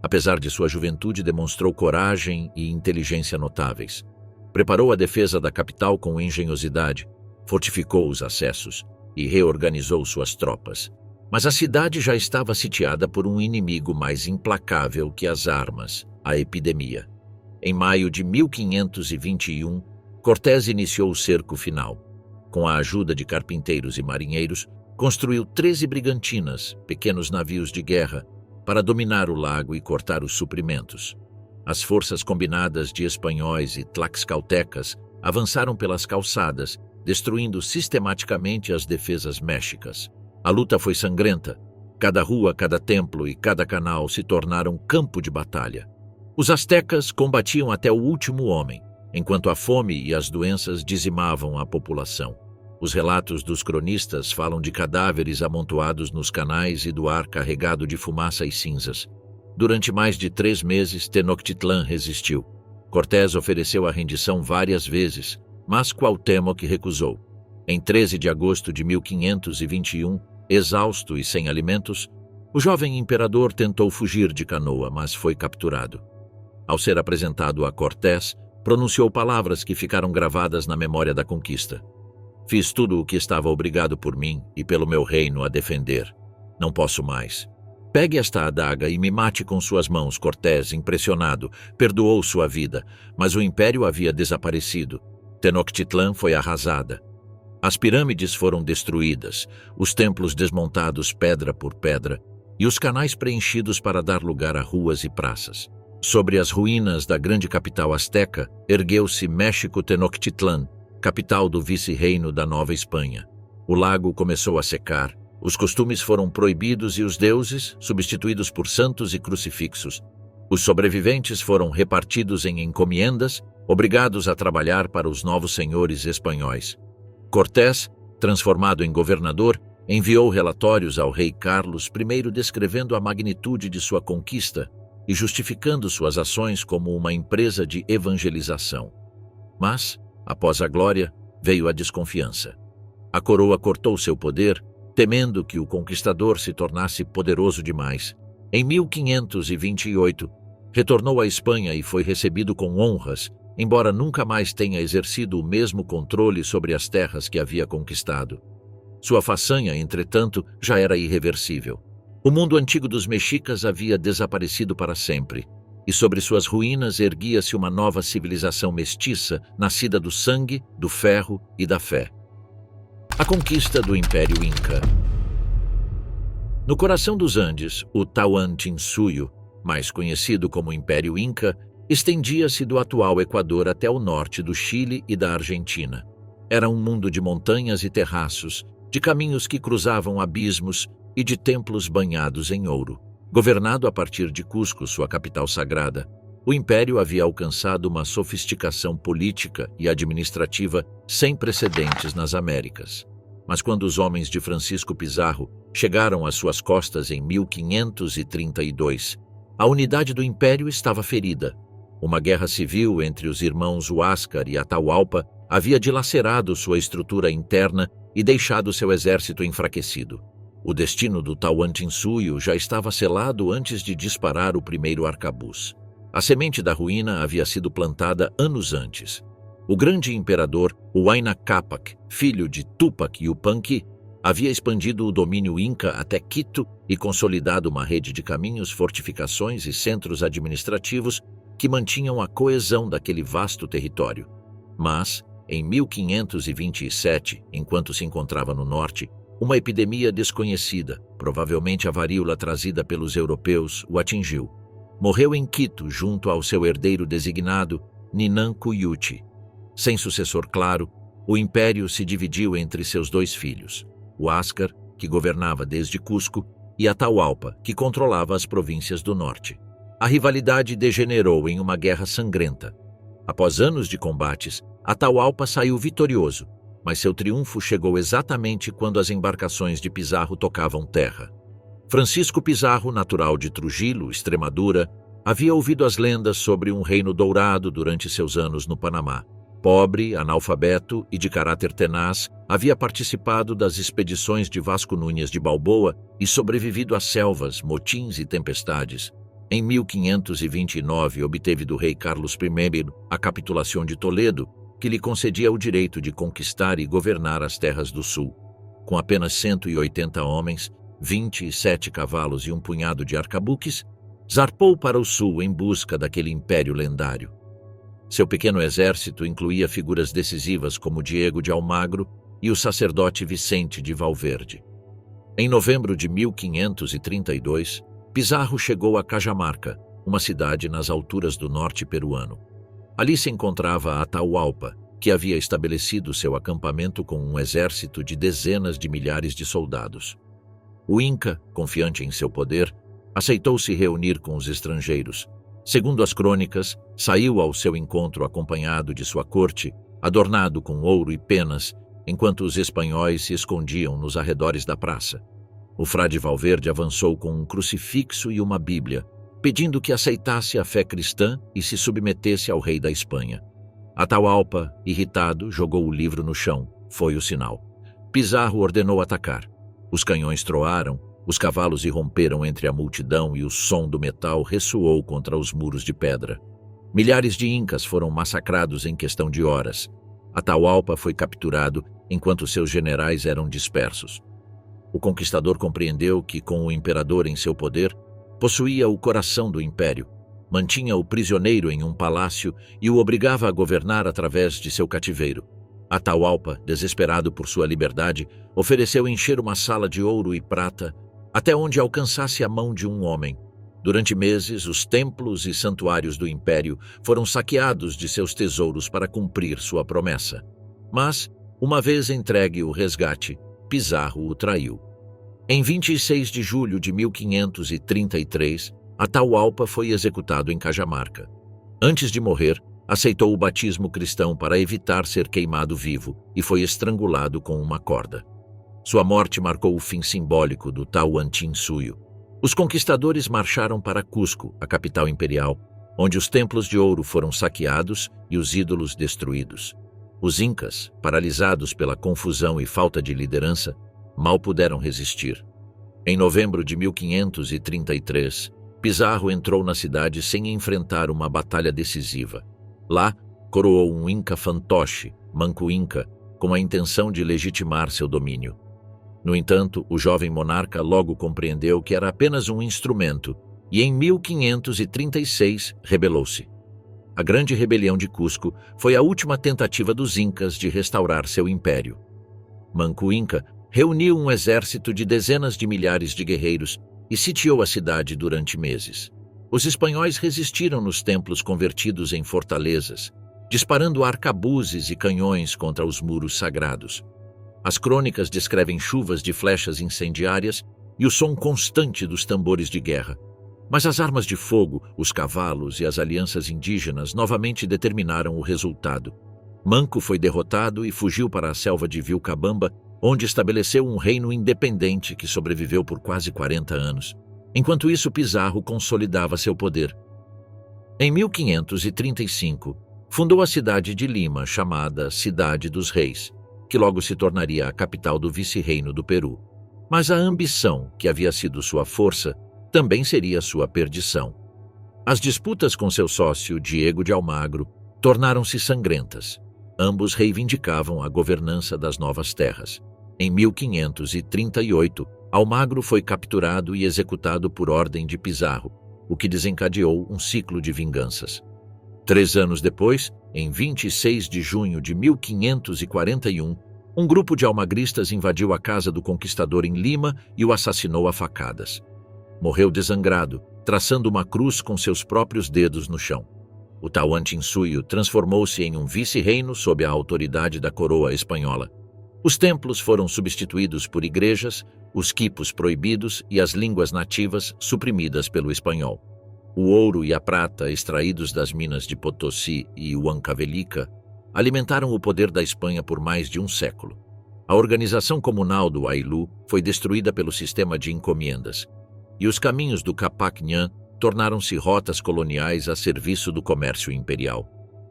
Apesar de sua juventude, demonstrou coragem e inteligência notáveis. Preparou a defesa da capital com engenhosidade, fortificou os acessos e reorganizou suas tropas. Mas a cidade já estava sitiada por um inimigo mais implacável que as armas, a epidemia. Em maio de 1521, Cortés iniciou o cerco final. Com a ajuda de carpinteiros e marinheiros, construiu 13 brigantinas, pequenos navios de guerra, para dominar o lago e cortar os suprimentos. As forças combinadas de espanhóis e tlaxcaltecas avançaram pelas calçadas, destruindo sistematicamente as defesas mexicas. A luta foi sangrenta. Cada rua, cada templo e cada canal se tornaram campo de batalha. Os astecas combatiam até o último homem, enquanto a fome e as doenças dizimavam a população. Os relatos dos cronistas falam de cadáveres amontoados nos canais e do ar carregado de fumaça e cinzas. Durante mais de 3 meses, Tenochtitlan resistiu. Cortés ofereceu a rendição várias vezes, mas Cuauhtémoc recusou. Em 13 de agosto de 1521, exausto e sem alimentos, o jovem imperador tentou fugir de canoa, mas foi capturado. Ao ser apresentado a Cortés, pronunciou palavras que ficaram gravadas na memória da conquista. Fiz tudo o que estava obrigado por mim e pelo meu reino a defender. Não posso mais. Pegue esta adaga e me mate com suas mãos. Cortés, impressionado, perdoou sua vida, mas o império havia desaparecido. Tenochtitlan foi arrasada. As pirâmides foram destruídas, os templos desmontados pedra por pedra e os canais preenchidos para dar lugar a ruas e praças. Sobre as ruínas da grande capital asteca, ergueu-se México Tenochtitlan, capital do vice-reino da Nova Espanha. O lago começou a secar, os costumes foram proibidos e os deuses substituídos por santos e crucifixos. Os sobreviventes foram repartidos em encomiendas, obrigados a trabalhar para os novos senhores espanhóis. Cortés, transformado em governador, enviou relatórios ao rei Carlos I descrevendo a magnitude de sua conquista e justificando suas ações como uma empresa de evangelização. Mas, após a glória, veio a desconfiança. A coroa cortou seu poder, temendo que o conquistador se tornasse poderoso demais. Em 1528, retornou à Espanha e foi recebido com honras, embora nunca mais tenha exercido o mesmo controle sobre as terras que havia conquistado. Sua façanha, entretanto, já era irreversível. O mundo antigo dos mexicas havia desaparecido para sempre, e sobre suas ruínas erguia-se uma nova civilização mestiça, nascida do sangue, do ferro e da fé. A conquista do Império Inca. No coração dos Andes, o Tahuantinsuyo, mais conhecido como Império Inca, estendia-se do atual Equador até o norte do Chile e da Argentina. Era um mundo de montanhas e terraços, de caminhos que cruzavam abismos e de templos banhados em ouro. Governado a partir de Cusco, sua capital sagrada, o império havia alcançado uma sofisticação política e administrativa sem precedentes nas Américas. Mas quando os homens de Francisco Pizarro chegaram às suas costas em 1532, a unidade do império estava ferida. Uma guerra civil entre os irmãos Huáscar e Atahualpa havia dilacerado sua estrutura interna e deixado seu exército enfraquecido. O destino do Tawantinsuyo já estava selado antes de disparar o primeiro arcabuz. A semente da ruína havia sido plantada anos antes. O grande imperador Huayna Capac, filho de Tupac Yupanqui, havia expandido o domínio Inca até Quito e consolidado uma rede de caminhos, fortificações e centros administrativos que mantinham a coesão daquele vasto território. Mas, em 1527, enquanto se encontrava no norte, uma epidemia desconhecida, provavelmente a varíola trazida pelos europeus, o atingiu. Morreu em Quito junto ao seu herdeiro designado, Ninan Cuyuchi. Sem sucessor claro, o império se dividiu entre seus dois filhos, Huáscar, que governava desde Cusco, e Atahualpa, que controlava as províncias do norte. A rivalidade degenerou em uma guerra sangrenta. Após anos de combates, Atahualpa saiu vitorioso, mas seu triunfo chegou exatamente quando as embarcações de Pizarro tocavam terra. Francisco Pizarro, natural de Trujillo, Extremadura, havia ouvido as lendas sobre um reino dourado durante seus anos no Panamá. Pobre, analfabeto e de caráter tenaz, havia participado das expedições de Vasco Núñez de Balboa e sobrevivido a selvas, motins e tempestades. Em 1529, obteve do rei Carlos I a capitulação de Toledo, que lhe concedia o direito de conquistar e governar as terras do sul. Com apenas 180 homens, 27 cavalos e um punhado de arcabuques, zarpou para o sul em busca daquele império lendário. Seu pequeno exército incluía figuras decisivas como Diego de Almagro e o sacerdote Vicente de Valverde. Em novembro de 1532, Pizarro chegou a Cajamarca, uma cidade nas alturas do norte peruano. Ali se encontrava Atahualpa, que havia estabelecido seu acampamento com um exército de dezenas de milhares de soldados. O Inca, confiante em seu poder, aceitou se reunir com os estrangeiros. Segundo as crônicas, saiu ao seu encontro acompanhado de sua corte, adornado com ouro e penas, enquanto os espanhóis se escondiam nos arredores da praça. O frade Valverde avançou com um crucifixo e uma Bíblia, pedindo que aceitasse a fé cristã e se submetesse ao rei da Espanha. Atahualpa, irritado, jogou o livro no chão. Foi o sinal. Pizarro ordenou atacar. Os canhões troaram, os cavalos irromperam entre a multidão e o som do metal ressoou contra os muros de pedra. Milhares de incas foram massacrados em questão de horas. Atahualpa foi capturado enquanto seus generais eram dispersos. O conquistador compreendeu que, com o imperador em seu poder, possuía o coração do império, mantinha o prisioneiro em um palácio e o obrigava a governar através de seu cativeiro. Atahualpa, desesperado por sua liberdade, ofereceu encher uma sala de ouro e prata até onde alcançasse a mão de um homem. Durante meses, os templos e santuários do império foram saqueados de seus tesouros para cumprir sua promessa. Mas, uma vez entregue o resgate, Pizarro o traiu. Em 26 de julho de 1533, Atahualpa foi executado em Cajamarca. Antes de morrer, aceitou o batismo cristão para evitar ser queimado vivo e foi estrangulado com uma corda. Sua morte marcou o fim simbólico do Tawantinsuyo. Os conquistadores marcharam para Cusco, a capital imperial, onde os templos de ouro foram saqueados e os ídolos destruídos. Os incas, paralisados pela confusão e falta de liderança, mal puderam resistir. Em novembro de 1533, Pizarro entrou na cidade sem enfrentar uma batalha decisiva. Lá, coroou um inca fantoche, Manco Inca, com a intenção de legitimar seu domínio. No entanto, o jovem monarca logo compreendeu que era apenas um instrumento e, em 1536, rebelou-se. A Grande Rebelião de Cusco foi a última tentativa dos incas de restaurar seu império. Manco Inca reuniu um exército de dezenas de milhares de guerreiros e sitiou a cidade durante meses. Os espanhóis resistiram nos templos convertidos em fortalezas, disparando arcabuzes e canhões contra os muros sagrados. As crônicas descrevem chuvas de flechas incendiárias e o som constante dos tambores de guerra. Mas as armas de fogo, os cavalos e as alianças indígenas novamente determinaram o resultado. Manco foi derrotado e fugiu para a selva de Vilcabamba, onde estabeleceu um reino independente que sobreviveu por quase 40 anos. Enquanto isso, Pizarro consolidava seu poder. Em 1535, fundou a cidade de Lima, chamada Cidade dos Reis, que logo se tornaria a capital do vice-reino do Peru. Mas a ambição, que havia sido sua força, também seria sua perdição. As disputas com seu sócio, Diego de Almagro, tornaram-se sangrentas. Ambos reivindicavam a governança das novas terras. Em 1538, Almagro foi capturado e executado por ordem de Pizarro, o que desencadeou um ciclo de vinganças. 3 anos depois, em 26 de junho de 1541, um grupo de almagristas invadiu a casa do conquistador em Lima e o assassinou a facadas. Morreu desangrado, traçando uma cruz com seus próprios dedos no chão. O Tahuantinsuyo transformou-se em um vice-reino sob a autoridade da coroa espanhola. Os templos foram substituídos por igrejas, os quipos proibidos e as línguas nativas suprimidas pelo espanhol. O ouro e a prata extraídos das minas de Potosí e Huancavelica alimentaram o poder da Espanha por mais de um século. A organização comunal do Ayllu foi destruída pelo sistema de encomendas, e os caminhos do Capac Nhan tornaram-se rotas coloniais a serviço do comércio imperial.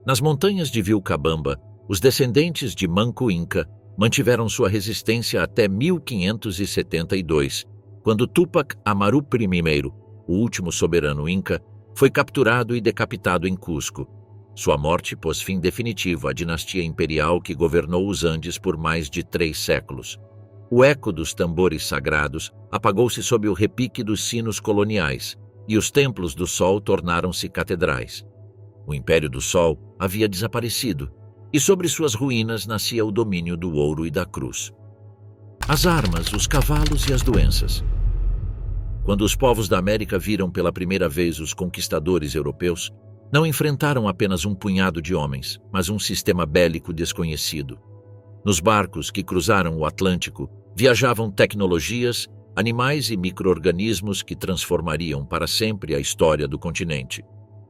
Nas montanhas de Vilcabamba, os descendentes de Manco Inca mantiveram sua resistência até 1572, quando Túpac Amaru I, o último soberano inca, foi capturado e decapitado em Cusco. Sua morte pôs fim definitivo à dinastia imperial que governou os Andes por mais de 3 séculos. O eco dos tambores sagrados apagou-se sob o repique dos sinos coloniais, e os templos do Sol tornaram-se catedrais. O Império do Sol havia desaparecido, e sobre suas ruínas nascia o domínio do ouro e da cruz. As armas, os cavalos e as doenças. Quando os povos da América viram pela primeira vez os conquistadores europeus, não enfrentaram apenas um punhado de homens, mas um sistema bélico desconhecido. Nos barcos que cruzaram o Atlântico, viajavam tecnologias, animais e micro-organismos que transformariam para sempre a história do continente.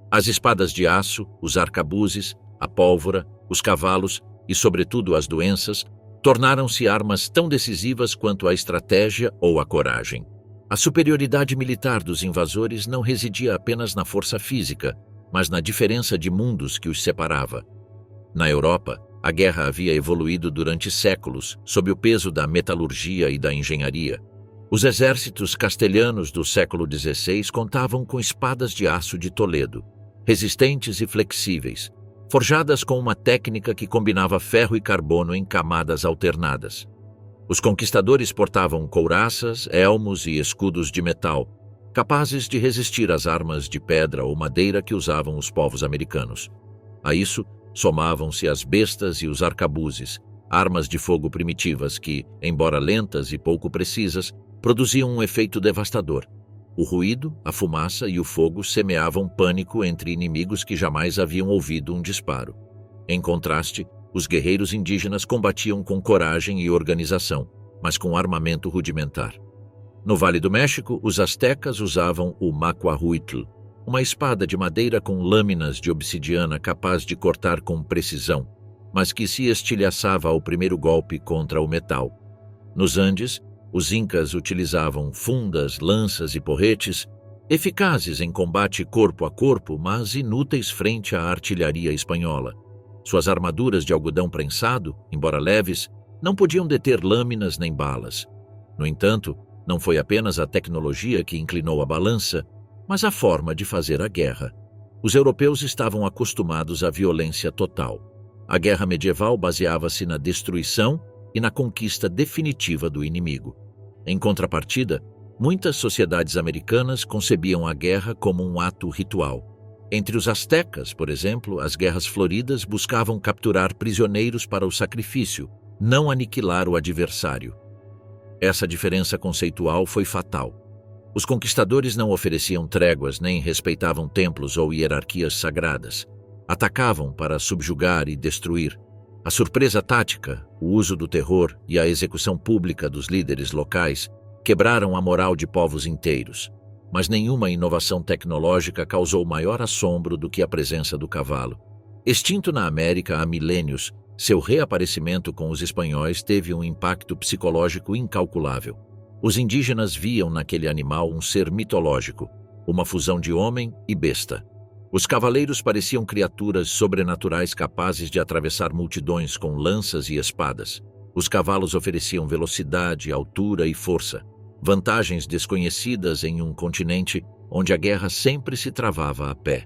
As espadas de aço, os arcabuzes, a pólvora, os cavalos e, sobretudo, as doenças, tornaram-se armas tão decisivas quanto a estratégia ou a coragem. A superioridade militar dos invasores não residia apenas na força física, mas na diferença de mundos que os separava. Na Europa, a guerra havia evoluído durante séculos, sob o peso da metalurgia e da engenharia. Os exércitos castelhanos do século XVI contavam com espadas de aço de Toledo, resistentes e flexíveis, forjadas com uma técnica que combinava ferro e carbono em camadas alternadas. Os conquistadores portavam couraças, elmos e escudos de metal, capazes de resistir às armas de pedra ou madeira que usavam os povos americanos. A isso, somavam-se as bestas e os arcabuzes, armas de fogo primitivas que, embora lentas e pouco precisas, produziam um efeito devastador. O ruído, a fumaça e o fogo semeavam pânico entre inimigos que jamais haviam ouvido um disparo. Em contraste, os guerreiros indígenas combatiam com coragem e organização, mas com armamento rudimentar. No Vale do México, os astecas usavam o macuahuitl, uma espada de madeira com lâminas de obsidiana capaz de cortar com precisão, mas que se estilhaçava ao primeiro golpe contra o metal. Nos Andes, os incas utilizavam fundas, lanças e porretes, eficazes em combate corpo a corpo, mas inúteis frente à artilharia espanhola. Suas armaduras de algodão prensado, embora leves, não podiam deter lâminas nem balas. No entanto, não foi apenas a tecnologia que inclinou a balança, mas a forma de fazer a guerra. Os europeus estavam acostumados à violência total. A guerra medieval baseava-se na destruição e na conquista definitiva do inimigo. Em contrapartida, muitas sociedades americanas concebiam a guerra como um ato ritual. Entre os astecas, por exemplo, as guerras floridas buscavam capturar prisioneiros para o sacrifício, não aniquilar o adversário. Essa diferença conceitual foi fatal. Os conquistadores não ofereciam tréguas nem respeitavam templos ou hierarquias sagradas. Atacavam para subjugar e destruir. A surpresa tática, o uso do terror e a execução pública dos líderes locais quebraram a moral de povos inteiros. Mas nenhuma inovação tecnológica causou maior assombro do que a presença do cavalo. Extinto na América há milênios, seu reaparecimento com os espanhóis teve um impacto psicológico incalculável. Os indígenas viam naquele animal um ser mitológico, uma fusão de homem e besta. Os cavaleiros pareciam criaturas sobrenaturais capazes de atravessar multidões com lanças e espadas. Os cavalos ofereciam velocidade, altura e força, vantagens desconhecidas em um continente onde a guerra sempre se travava a pé.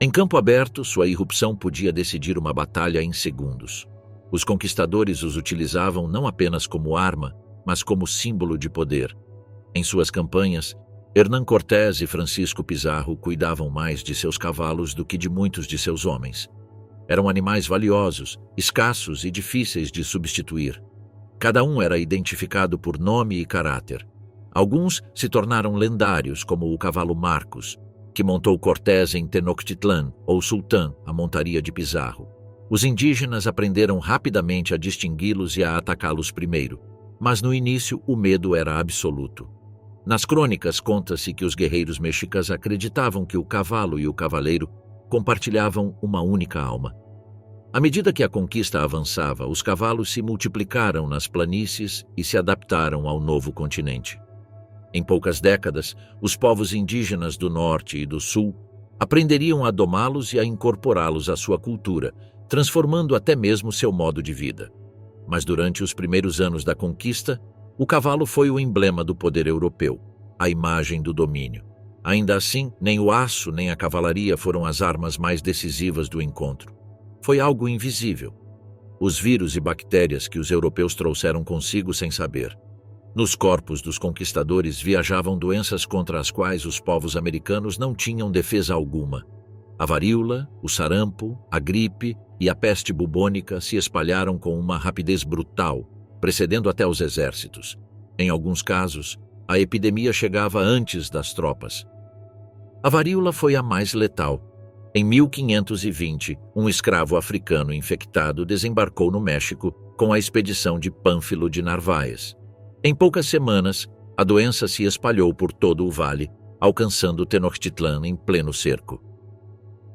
Em campo aberto, sua irrupção podia decidir uma batalha em segundos. Os conquistadores os utilizavam não apenas como arma, mas como símbolo de poder. Em suas campanhas, Hernán Cortés e Francisco Pizarro cuidavam mais de seus cavalos do que de muitos de seus homens. Eram animais valiosos, escassos e difíceis de substituir. Cada um era identificado por nome e caráter. Alguns se tornaram lendários, como o cavalo Marcos, que montou Cortés em Tenochtitlan, ou Sultán, a montaria de Pizarro. Os indígenas aprenderam rapidamente a distingui-los e a atacá-los primeiro, mas no início o medo era absoluto. Nas crônicas conta-se que os guerreiros mexicas acreditavam que o cavalo e o cavaleiro compartilhavam uma única alma. À medida que a conquista avançava, os cavalos se multiplicaram nas planícies e se adaptaram ao novo continente. Em poucas décadas, os povos indígenas do norte e do sul aprenderiam a domá-los e a incorporá-los à sua cultura, transformando até mesmo seu modo de vida. Mas durante os primeiros anos da conquista, o cavalo foi o emblema do poder europeu, a imagem do domínio. Ainda assim, nem o aço nem a cavalaria foram as armas mais decisivas do encontro. Foi algo invisível. Os vírus e bactérias que os europeus trouxeram consigo sem saber. Nos corpos dos conquistadores viajavam doenças contra as quais os povos americanos não tinham defesa alguma. A varíola, o sarampo, a gripe e a peste bubônica se espalharam com uma rapidez brutal, precedendo até os exércitos. Em alguns casos, a epidemia chegava antes das tropas. A varíola foi a mais letal. Em 1520, um escravo africano infectado desembarcou no México com a expedição de Pânfilo de Narváez. Em poucas semanas, a doença se espalhou por todo o vale, alcançando Tenochtitlan em pleno cerco.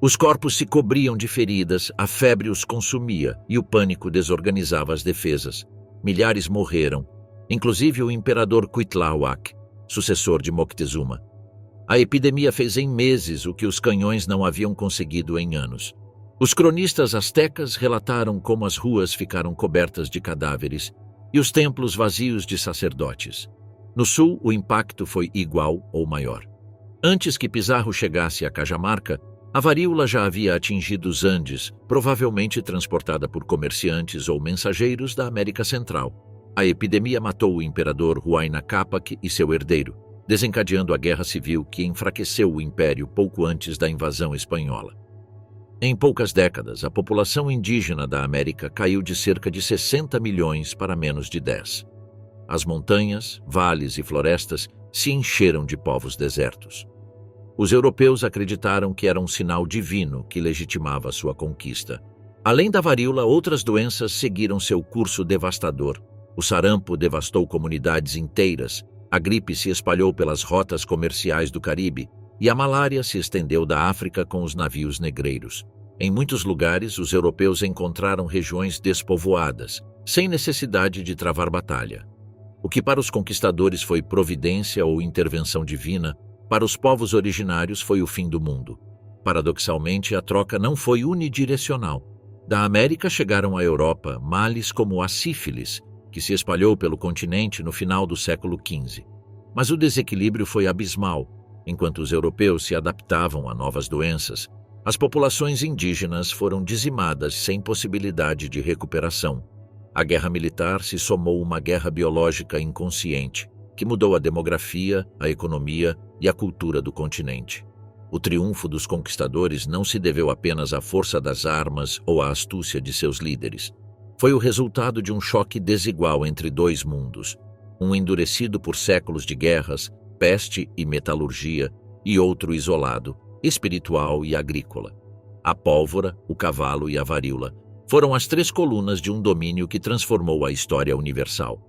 Os corpos se cobriam de feridas, a febre os consumia e o pânico desorganizava as defesas. Milhares morreram, inclusive o imperador Cuitláhuac, sucessor de Moctezuma. A epidemia fez em meses o que os canhões não haviam conseguido em anos. Os cronistas astecas relataram como as ruas ficaram cobertas de cadáveres e os templos vazios de sacerdotes. No sul, o impacto foi igual ou maior. Antes que Pizarro chegasse a Cajamarca, a varíola já havia atingido os Andes, provavelmente transportada por comerciantes ou mensageiros da América Central. A epidemia matou o imperador Huayna Cápac e seu herdeiro, desencadeando a guerra civil que enfraqueceu o império pouco antes da invasão espanhola. Em poucas décadas, a população indígena da América caiu de cerca de 60 milhões para menos de 10. As montanhas, vales e florestas se encheram de povos desertos. Os europeus acreditaram que era um sinal divino que legitimava sua conquista. Além da varíola, outras doenças seguiram seu curso devastador. O sarampo devastou comunidades inteiras, a gripe se espalhou pelas rotas comerciais do Caribe e a malária se estendeu da África com os navios negreiros. Em muitos lugares, os europeus encontraram regiões despovoadas, sem necessidade de travar batalha. O que para os conquistadores foi providência ou intervenção divina, para os povos originários foi o fim do mundo. Paradoxalmente, a troca não foi unidirecional. Da América chegaram à Europa males como a sífilis, que se espalhou pelo continente no final do século XV. Mas o desequilíbrio foi abismal. Enquanto os europeus se adaptavam a novas doenças, as populações indígenas foram dizimadas sem possibilidade de recuperação. A guerra militar se somou uma guerra biológica inconsciente, que mudou a demografia, a economia e a cultura do continente. O triunfo dos conquistadores não se deveu apenas à força das armas ou à astúcia de seus líderes. Foi o resultado de um choque desigual entre dois mundos, um endurecido por séculos de guerras, peste e metalurgia, e outro isolado, espiritual e agrícola. A pólvora, o cavalo e a varíola foram as três colunas de um domínio que transformou a história universal.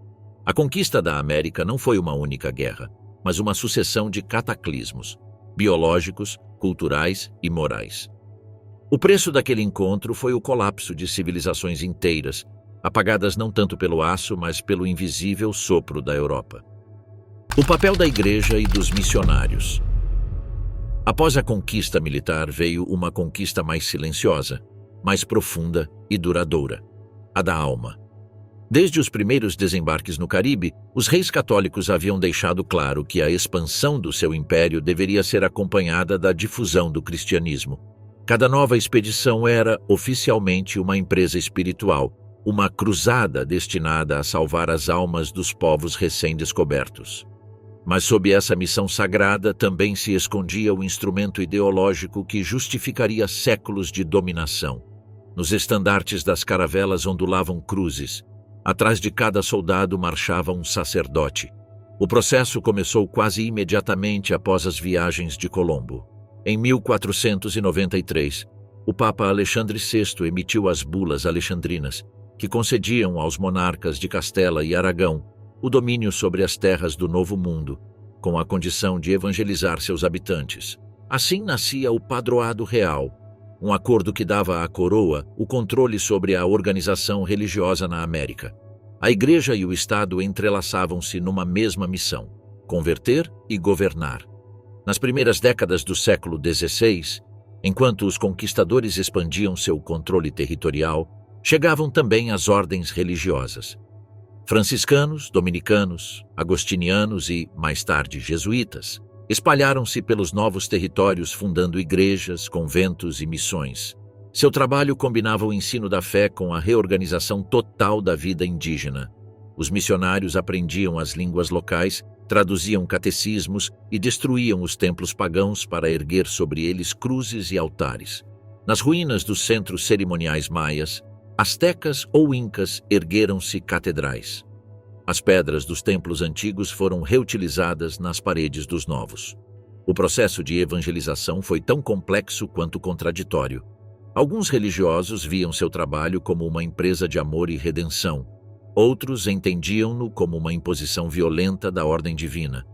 A conquista da América não foi uma única guerra, mas uma sucessão de cataclismos, biológicos, culturais e morais. O preço daquele encontro foi o colapso de civilizações inteiras, apagadas não tanto pelo aço, mas pelo invisível sopro da Europa. O papel da Igreja e dos missionários. Após a conquista militar veio uma conquista mais silenciosa, mais profunda e duradoura, a da alma. Desde os primeiros desembarques no Caribe, os reis católicos haviam deixado claro que a expansão do seu império deveria ser acompanhada da difusão do cristianismo. Cada nova expedição era, oficialmente, uma empresa espiritual, uma cruzada destinada a salvar as almas dos povos recém-descobertos. Mas sob essa missão sagrada também se escondia o instrumento ideológico que justificaria séculos de dominação. Nos estandartes das caravelas ondulavam cruzes. Atrás de cada soldado marchava um sacerdote. O processo começou quase imediatamente após as viagens de Colombo. Em 1493, o Papa Alexandre VI emitiu as bulas alexandrinas, que concediam aos monarcas de Castela e Aragão o domínio sobre as terras do Novo Mundo, com a condição de evangelizar seus habitantes. Assim nascia o Padroado Real, um acordo que dava à coroa o controle sobre a organização religiosa na América. A Igreja e o Estado entrelaçavam-se numa mesma missão: converter e governar. Nas primeiras décadas do século XVI, enquanto os conquistadores expandiam seu controle territorial, chegavam também as ordens religiosas. Franciscanos, dominicanos, agostinianos e, mais tarde, jesuítas espalharam-se pelos novos territórios fundando igrejas, conventos e missões. Seu trabalho combinava o ensino da fé com a reorganização total da vida indígena. Os missionários aprendiam as línguas locais, traduziam catecismos e destruíam os templos pagãos para erguer sobre eles cruzes e altares. Nas ruínas dos centros cerimoniais maias, astecas ou incas ergueram-se catedrais. As pedras dos templos antigos foram reutilizadas nas paredes dos novos. O processo de evangelização foi tão complexo quanto contraditório. Alguns religiosos viam seu trabalho como uma empresa de amor e redenção. Outros entendiam-no como uma imposição violenta da ordem divina.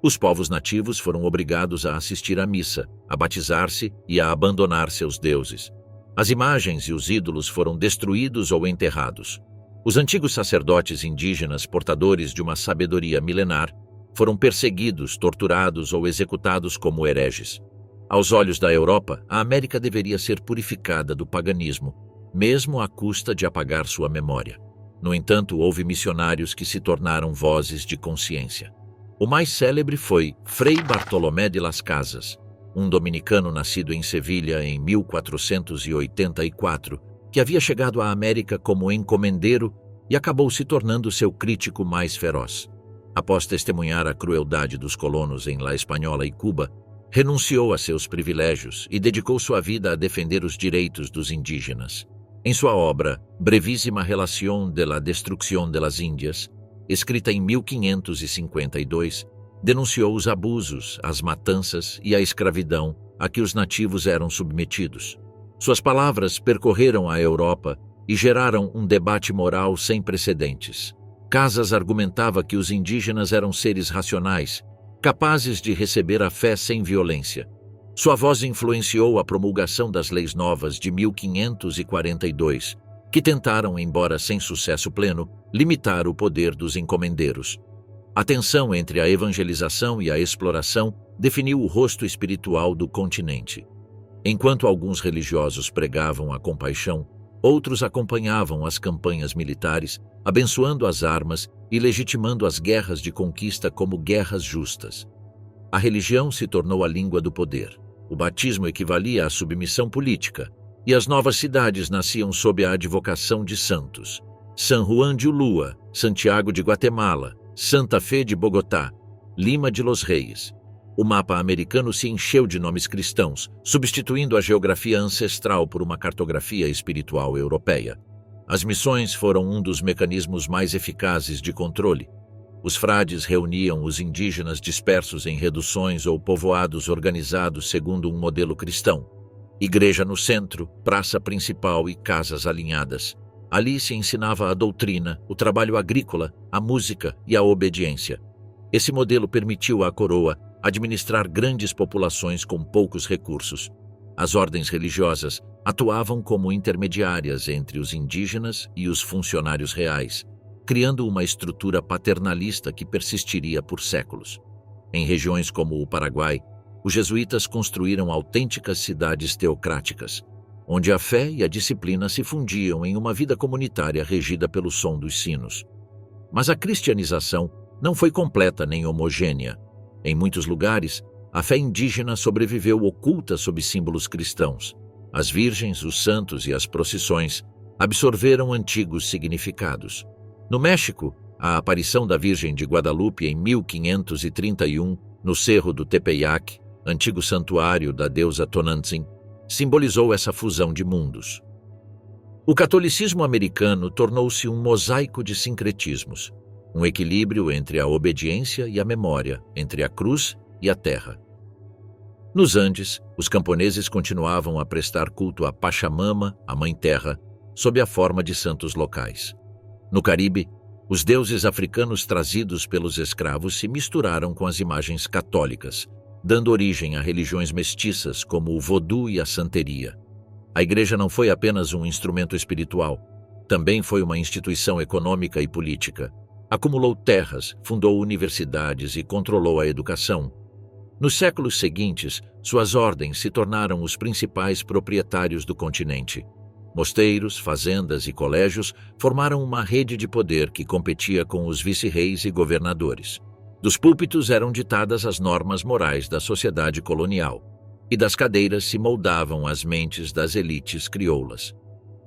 Os povos nativos foram obrigados a assistir à missa, a batizar-se e a abandonar seus deuses. As imagens e os ídolos foram destruídos ou enterrados. Os antigos sacerdotes indígenas, portadores de uma sabedoria milenar, foram perseguidos, torturados ou executados como hereges. Aos olhos da Europa, a América deveria ser purificada do paganismo, mesmo à custa de apagar sua memória. No entanto, houve missionários que se tornaram vozes de consciência. O mais célebre foi Frei Bartolomé de las Casas, um dominicano nascido em Sevilha em 1484, que havia chegado à América como encomendeiro e acabou se tornando seu crítico mais feroz. Após testemunhar a crueldade dos colonos em La Española e Cuba, renunciou a seus privilégios e dedicou sua vida a defender os direitos dos indígenas. Em sua obra Brevísima Relación de la Destrucción de las Indias, escrita em 1552, denunciou os abusos, as matanças e a escravidão a que os nativos eram submetidos. Suas palavras percorreram a Europa e geraram um debate moral sem precedentes. Casas argumentava que os indígenas eram seres racionais, capazes de receber a fé sem violência. Sua voz influenciou a promulgação das Leis Novas de 1542, que tentaram, embora sem sucesso pleno, limitar o poder dos encomendeiros. A tensão entre a evangelização e a exploração definiu o rosto espiritual do continente. Enquanto alguns religiosos pregavam a compaixão, outros acompanhavam as campanhas militares, abençoando as armas e legitimando as guerras de conquista como guerras justas. A religião se tornou a língua do poder. O batismo equivalia à submissão política, e as novas cidades nasciam sob a advocação de santos. San Juan de Ulúa, Santiago de Guatemala, Santa Fé de Bogotá, Lima de los Reis. O mapa americano se encheu de nomes cristãos, substituindo a geografia ancestral por uma cartografia espiritual europeia. As missões foram um dos mecanismos mais eficazes de controle. Os frades reuniam os indígenas dispersos em reduções ou povoados organizados segundo um modelo cristão. Igreja no centro, praça principal e casas alinhadas. Ali se ensinava a doutrina, o trabalho agrícola, a música e a obediência. Esse modelo permitiu à coroa administrar grandes populações com poucos recursos. As ordens religiosas atuavam como intermediárias entre os indígenas e os funcionários reais, criando uma estrutura paternalista que persistiria por séculos. Em regiões como o Paraguai, os jesuítas construíram autênticas cidades teocráticas, onde a fé e a disciplina se fundiam em uma vida comunitária regida pelo som dos sinos. Mas a cristianização não foi completa nem homogênea. Em muitos lugares, a fé indígena sobreviveu oculta sob símbolos cristãos. As virgens, os santos e as procissões absorveram antigos significados. No México, a aparição da Virgem de Guadalupe em 1531, no Cerro do Tepeyac, antigo santuário da deusa Tonantzin, simbolizou essa fusão de mundos. O catolicismo americano tornou-se um mosaico de sincretismos, um equilíbrio entre a obediência e a memória, entre a cruz e a terra. Nos Andes, os camponeses continuavam a prestar culto à Pachamama, a Mãe Terra, sob a forma de santos locais. No Caribe, os deuses africanos trazidos pelos escravos se misturaram com as imagens católicas, dando origem a religiões mestiças como o vodú e a santeria. A igreja não foi apenas um instrumento espiritual, também foi uma instituição econômica e política. Acumulou terras, fundou universidades e controlou a educação. Nos séculos seguintes, suas ordens se tornaram os principais proprietários do continente. Mosteiros, fazendas e colégios formaram uma rede de poder que competia com os vice-reis e governadores. Dos púlpitos eram ditadas as normas morais da sociedade colonial, e das cadeiras se moldavam as mentes das elites crioulas.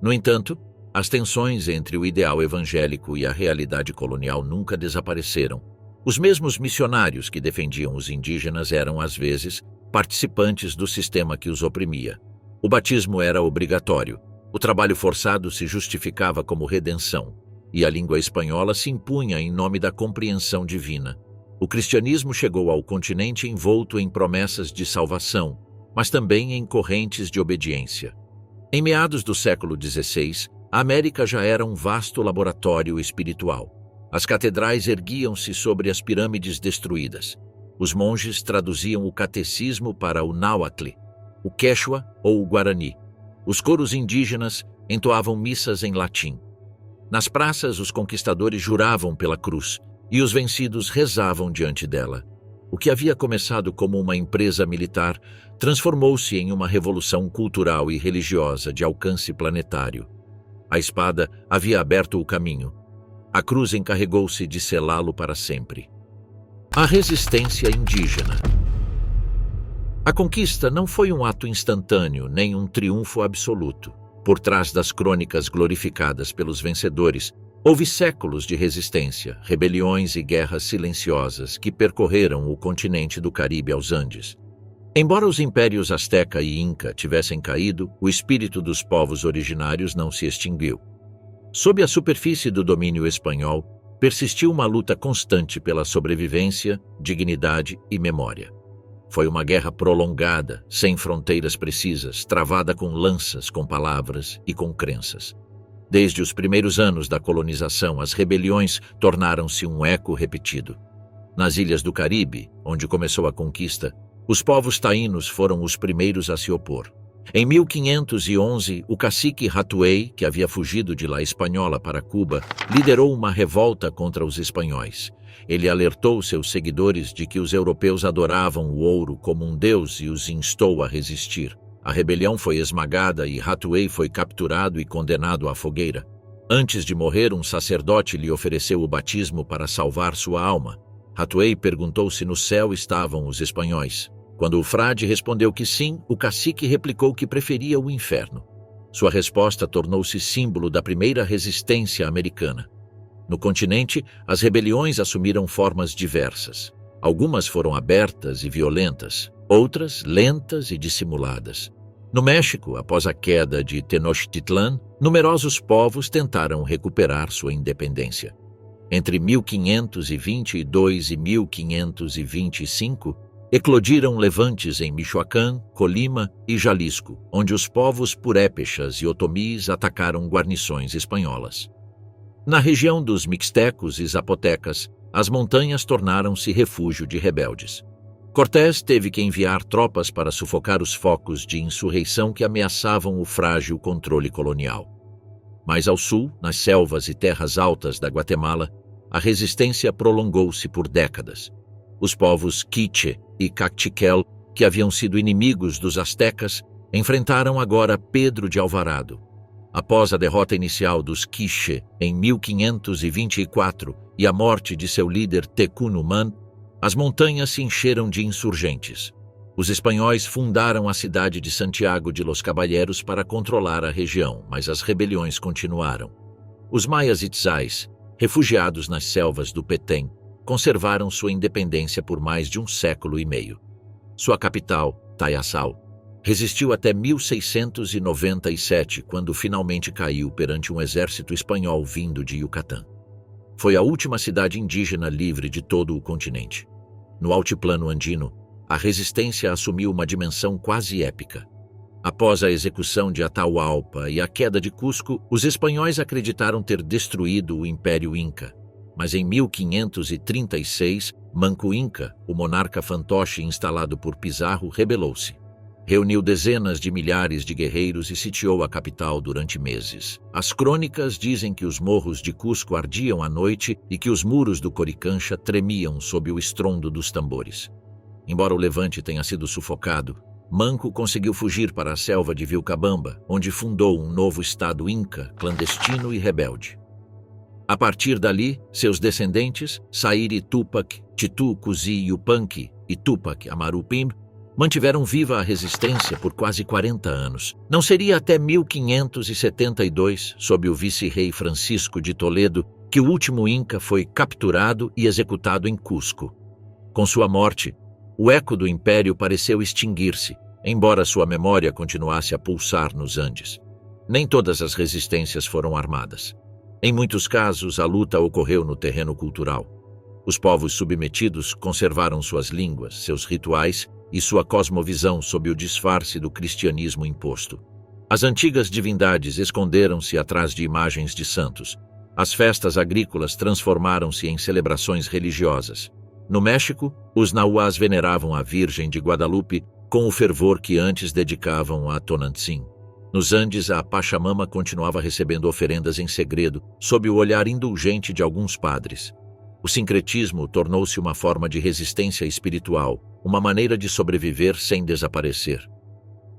No entanto, as tensões entre o ideal evangélico e a realidade colonial nunca desapareceram. Os mesmos missionários que defendiam os indígenas eram, às vezes, participantes do sistema que os oprimia. O batismo era obrigatório, o trabalho forçado se justificava como redenção, e a língua espanhola se impunha em nome da compreensão divina. O cristianismo chegou ao continente envolto em promessas de salvação, mas também em correntes de obediência. Em meados do século XVI, a América já era um vasto laboratório espiritual. As catedrais erguiam-se sobre as pirâmides destruídas. Os monges traduziam o catecismo para o náhuatl, o quechua ou o guarani. Os coros indígenas entoavam missas em latim. Nas praças, os conquistadores juravam pela cruz e os vencidos rezavam diante dela. O que havia começado como uma empresa militar transformou-se em uma revolução cultural e religiosa de alcance planetário. A espada havia aberto o caminho. A cruz encarregou-se de selá-lo para sempre. A resistência indígena. A conquista não foi um ato instantâneo, nem um triunfo absoluto. Por trás das crônicas glorificadas pelos vencedores, houve séculos de resistência, rebeliões e guerras silenciosas que percorreram o continente do Caribe aos Andes. Embora os impérios Azteca e Inca tivessem caído, o espírito dos povos originários não se extinguiu. Sob a superfície do domínio espanhol, persistiu uma luta constante pela sobrevivência, dignidade e memória. Foi uma guerra prolongada, sem fronteiras precisas, travada com lanças, com palavras e com crenças. Desde os primeiros anos da colonização, as rebeliões tornaram-se um eco repetido. Nas ilhas do Caribe, onde começou a conquista, os povos taínos foram os primeiros a se opor. Em 1511, o cacique Hatuey, que havia fugido de La Espanhola para Cuba, liderou uma revolta contra os espanhóis. Ele alertou seus seguidores de que os europeus adoravam o ouro como um deus e os instou a resistir. A rebelião foi esmagada e Hatuey foi capturado e condenado à fogueira. Antes de morrer, um sacerdote lhe ofereceu o batismo para salvar sua alma. Hatuey perguntou se no céu estavam os espanhóis. Quando o frade respondeu que sim, o cacique replicou que preferia o inferno. Sua resposta tornou-se símbolo da primeira resistência americana. No continente, as rebeliões assumiram formas diversas. Algumas foram abertas e violentas, outras lentas e dissimuladas. No México, após a queda de Tenochtitlan, numerosos povos tentaram recuperar sua independência. Entre 1522 e 1525, eclodiram levantes em Michoacán, Colima e Jalisco, onde os povos purépechas e otomís atacaram guarnições espanholas. Na região dos mixtecos e zapotecas, as montanhas tornaram-se refúgio de rebeldes. Cortés teve que enviar tropas para sufocar os focos de insurreição que ameaçavam o frágil controle colonial. Mais ao sul, nas selvas e terras altas da Guatemala, a resistência prolongou-se por décadas. Os povos Quiche e Cactiquel que haviam sido inimigos dos astecas, enfrentaram agora Pedro de Alvarado. Após a derrota inicial dos Quiché em 1524 e a morte de seu líder Tecún as montanhas se encheram de insurgentes. Os espanhóis fundaram a cidade de Santiago de los Caballeros para controlar a região, mas as rebeliões continuaram. Os maias itzais, refugiados nas selvas do Petén, conservaram sua independência por mais de um século e meio. Sua capital, Tayassal, resistiu até 1697, quando finalmente caiu perante um exército espanhol vindo de Yucatán. Foi a última cidade indígena livre de todo o continente. No altiplano andino, a resistência assumiu uma dimensão quase épica. Após a execução de Atahualpa e a queda de Cusco, os espanhóis acreditaram ter destruído o Império Inca. Mas em 1536, Manco Inca, o monarca fantoche instalado por Pizarro, rebelou-se. Reuniu dezenas de milhares de guerreiros e sitiou a capital durante meses. As crônicas dizem que os morros de Cusco ardiam à noite e que os muros do Coricancha tremiam sob o estrondo dos tambores. Embora o levante tenha sido sufocado, Manco conseguiu fugir para a selva de Vilcabamba, onde fundou um novo estado inca, clandestino e rebelde. A partir dali, seus descendentes, Sairi Tupac, Titu Cuzi Yupanqui e Tupac Amaru Pim, mantiveram viva a resistência por quase 40 anos. Não seria até 1572, sob o vice-rei Francisco de Toledo, que o último Inca foi capturado e executado em Cusco. Com sua morte, o eco do império pareceu extinguir-se, embora sua memória continuasse a pulsar nos Andes. Nem todas as resistências foram armadas. Em muitos casos, a luta ocorreu no terreno cultural. Os povos submetidos conservaram suas línguas, seus rituais e sua cosmovisão sob o disfarce do cristianismo imposto. As antigas divindades esconderam-se atrás de imagens de santos. As festas agrícolas transformaram-se em celebrações religiosas. No México, os nahuás veneravam a Virgem de Guadalupe com o fervor que antes dedicavam a Tonantzin. Nos Andes, a Pachamama continuava recebendo oferendas em segredo, sob o olhar indulgente de alguns padres. O sincretismo tornou-se uma forma de resistência espiritual, uma maneira de sobreviver sem desaparecer.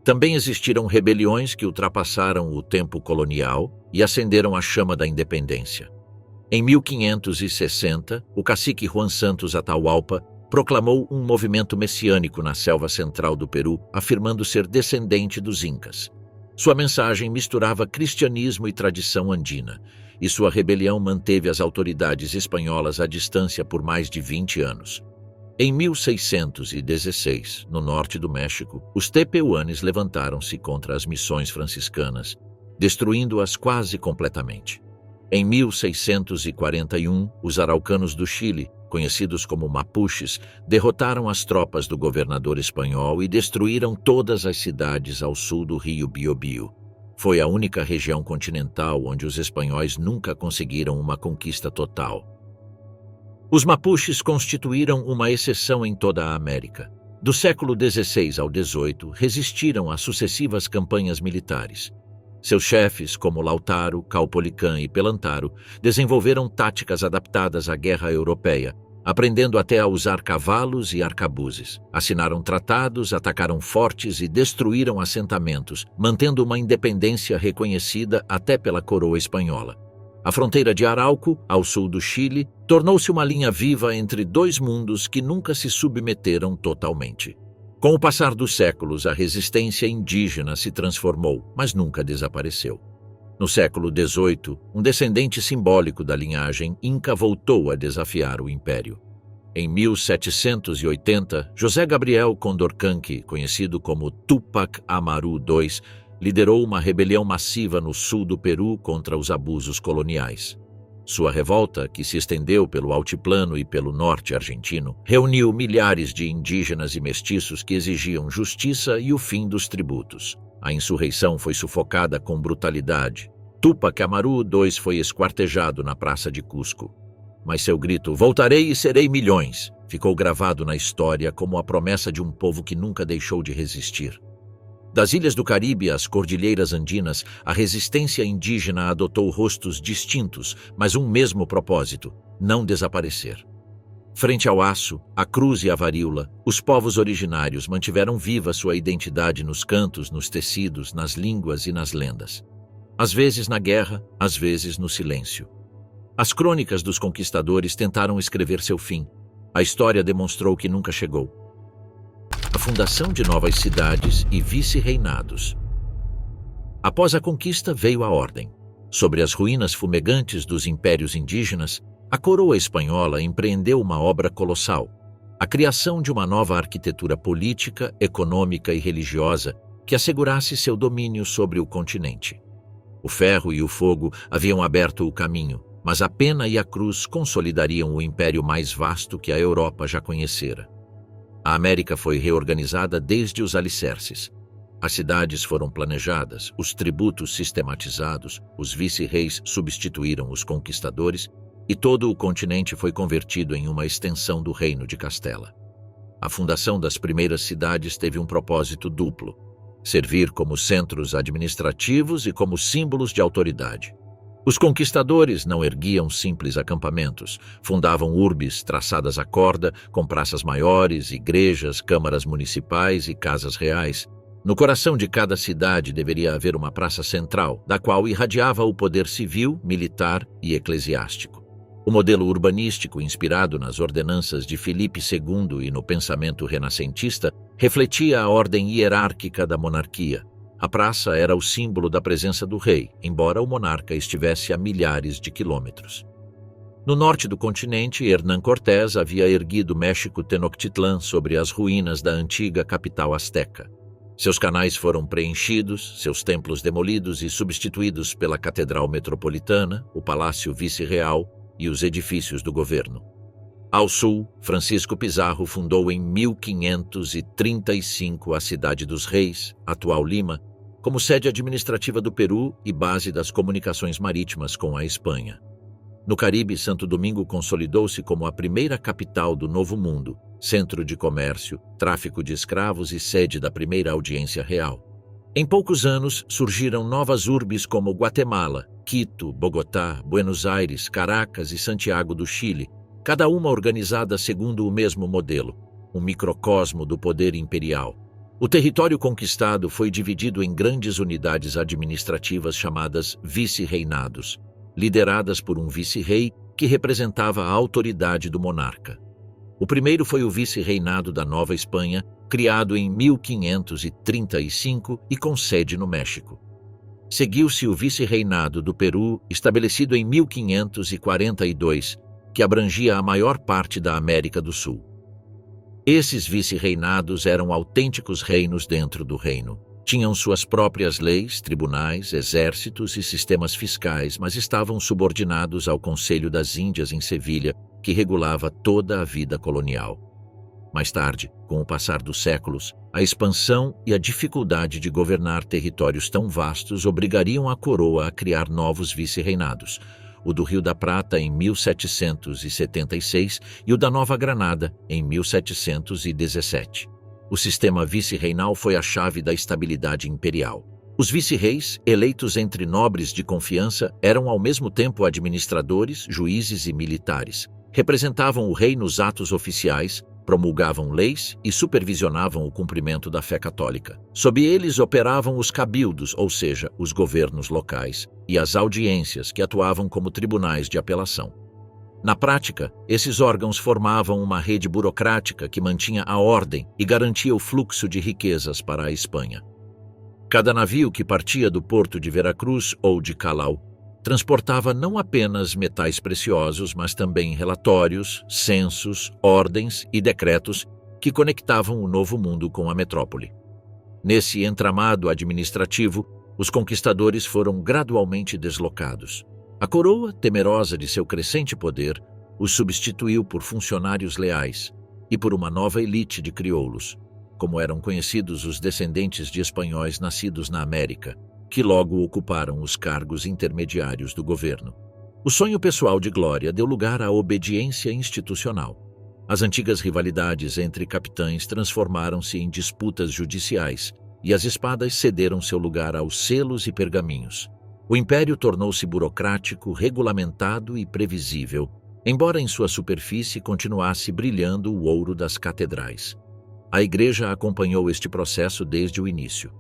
Também existiram rebeliões que ultrapassaram o tempo colonial e acenderam a chama da independência. Em 1560, o cacique Juan Santos Atahualpa proclamou um movimento messiânico na selva central do Peru, afirmando ser descendente dos Incas. Sua mensagem misturava cristianismo e tradição andina, e sua rebelião manteve as autoridades espanholas à distância por mais de 20 anos. Em 1616, no norte do México, os Tepehuanes levantaram-se contra as missões franciscanas, destruindo-as quase completamente. Em 1641, os araucanos do Chile, conhecidos como Mapuches, derrotaram as tropas do governador espanhol e destruíram todas as cidades ao sul do rio Biobío. Foi a única região continental onde os espanhóis nunca conseguiram uma conquista total. Os Mapuches constituíram uma exceção em toda a América. Do século XVI ao XVIII, resistiram a sucessivas campanhas militares. Seus chefes, como Lautaro, Caupolicán e Pelantaro, desenvolveram táticas adaptadas à guerra europeia, aprendendo até a usar cavalos e arcabuzes. Assinaram tratados, atacaram fortes e destruíram assentamentos, mantendo uma independência reconhecida até pela coroa espanhola. A fronteira de Arauco, ao sul do Chile, tornou-se uma linha viva entre dois mundos que nunca se submeteram totalmente. Com o passar dos séculos, a resistência indígena se transformou, mas nunca desapareceu. No século XVIII, um descendente simbólico da linhagem Inca voltou a desafiar o império. Em 1780, José Gabriel Condorcanqui, conhecido como Tupac Amaru II, liderou uma rebelião massiva no sul do Peru contra os abusos coloniais. Sua revolta, que se estendeu pelo altiplano e pelo norte argentino, reuniu milhares de indígenas e mestiços que exigiam justiça e o fim dos tributos. A insurreição foi sufocada com brutalidade. Tupac Amaru II foi esquartejado na praça de Cusco. Mas seu grito, "Voltarei e serei milhões", ficou gravado na história como a promessa de um povo que nunca deixou de resistir. Das ilhas do Caribe às cordilheiras andinas, a resistência indígena adotou rostos distintos, mas um mesmo propósito: não desaparecer. Frente ao aço, a cruz e a varíola, os povos originários mantiveram viva sua identidade nos cantos, nos tecidos, nas línguas e nas lendas. Às vezes na guerra, às vezes no silêncio. As crônicas dos conquistadores tentaram escrever seu fim. A história demonstrou que nunca chegou. A fundação de novas cidades e vice-reinados. Após a conquista veio a ordem. Sobre as ruínas fumegantes dos impérios indígenas, a coroa espanhola empreendeu uma obra colossal, a criação de uma nova arquitetura política, econômica e religiosa que assegurasse seu domínio sobre o continente. O ferro e o fogo haviam aberto o caminho, mas a pena e a cruz consolidariam o império mais vasto que a Europa já conhecera. A América foi reorganizada desde os alicerces. As cidades foram planejadas, os tributos sistematizados, os vice-reis substituíram os conquistadores e todo o continente foi convertido em uma extensão do Reino de Castela. A fundação das primeiras cidades teve um propósito duplo: servir como centros administrativos e como símbolos de autoridade. Os conquistadores não erguiam simples acampamentos, fundavam urbes traçadas à corda, com praças maiores, igrejas, câmaras municipais e casas reais. No coração de cada cidade deveria haver uma praça central, da qual irradiava o poder civil, militar e eclesiástico. O modelo urbanístico, inspirado nas ordenanças de Filipe II e no pensamento renascentista, refletia a ordem hierárquica da monarquia. A praça era o símbolo da presença do rei, embora o monarca estivesse a milhares de quilômetros. No norte do continente, Hernán Cortés havia erguido México Tenochtitlan sobre as ruínas da antiga capital asteca. Seus canais foram preenchidos, seus templos demolidos e substituídos pela Catedral Metropolitana, o Palácio Vice-Real e os edifícios do governo. Ao sul, Francisco Pizarro fundou em 1535 a Cidade dos Reis, atual Lima, como sede administrativa do Peru e base das comunicações marítimas com a Espanha. No Caribe, Santo Domingo consolidou-se como a primeira capital do Novo Mundo, centro de comércio, tráfico de escravos e sede da primeira audiência real. Em poucos anos, surgiram novas urbes como Guatemala, Quito, Bogotá, Buenos Aires, Caracas e Santiago do Chile, cada uma organizada segundo o mesmo modelo, um microcosmo do poder imperial. O território conquistado foi dividido em grandes unidades administrativas chamadas vice-reinados, lideradas por um vice-rei que representava a autoridade do monarca. O primeiro foi o vice-reinado da Nova Espanha, criado em 1535 e com sede no México. Seguiu-se o vice-reinado do Peru, estabelecido em 1542, que abrangia a maior parte da América do Sul. Esses vice-reinados eram autênticos reinos dentro do reino. Tinham suas próprias leis, tribunais, exércitos e sistemas fiscais, mas estavam subordinados ao Conselho das Índias em Sevilha, que regulava toda a vida colonial. Mais tarde, com o passar dos séculos, a expansão e a dificuldade de governar territórios tão vastos obrigariam a coroa a criar novos vice-reinados, o do Rio da Prata em 1776 e o da Nova Granada em 1717. O sistema vice-reinal foi a chave da estabilidade imperial. Os vice-reis, eleitos entre nobres de confiança, eram ao mesmo tempo administradores, juízes e militares. Representavam o rei nos atos oficiais, promulgavam leis e supervisionavam o cumprimento da fé católica. Sob eles operavam os cabildos, ou seja, os governos locais, e as audiências, que atuavam como tribunais de apelação. Na prática, esses órgãos formavam uma rede burocrática que mantinha a ordem e garantia o fluxo de riquezas para a Espanha. Cada navio que partia do porto de Veracruz ou de Callao transportava não apenas metais preciosos, mas também relatórios, censos, ordens e decretos que conectavam o Novo Mundo com a metrópole. Nesse entramado administrativo, os conquistadores foram gradualmente deslocados. A coroa, temerosa de seu crescente poder, os substituiu por funcionários leais e por uma nova elite de crioulos, como eram conhecidos os descendentes de espanhóis nascidos na América, que logo ocuparam os cargos intermediários do governo. O sonho pessoal de glória deu lugar à obediência institucional. As antigas rivalidades entre capitães transformaram-se em disputas judiciais e as espadas cederam seu lugar aos selos e pergaminhos. O império tornou-se burocrático, regulamentado e previsível, embora em sua superfície continuasse brilhando o ouro das catedrais. A Igreja acompanhou este processo desde o início.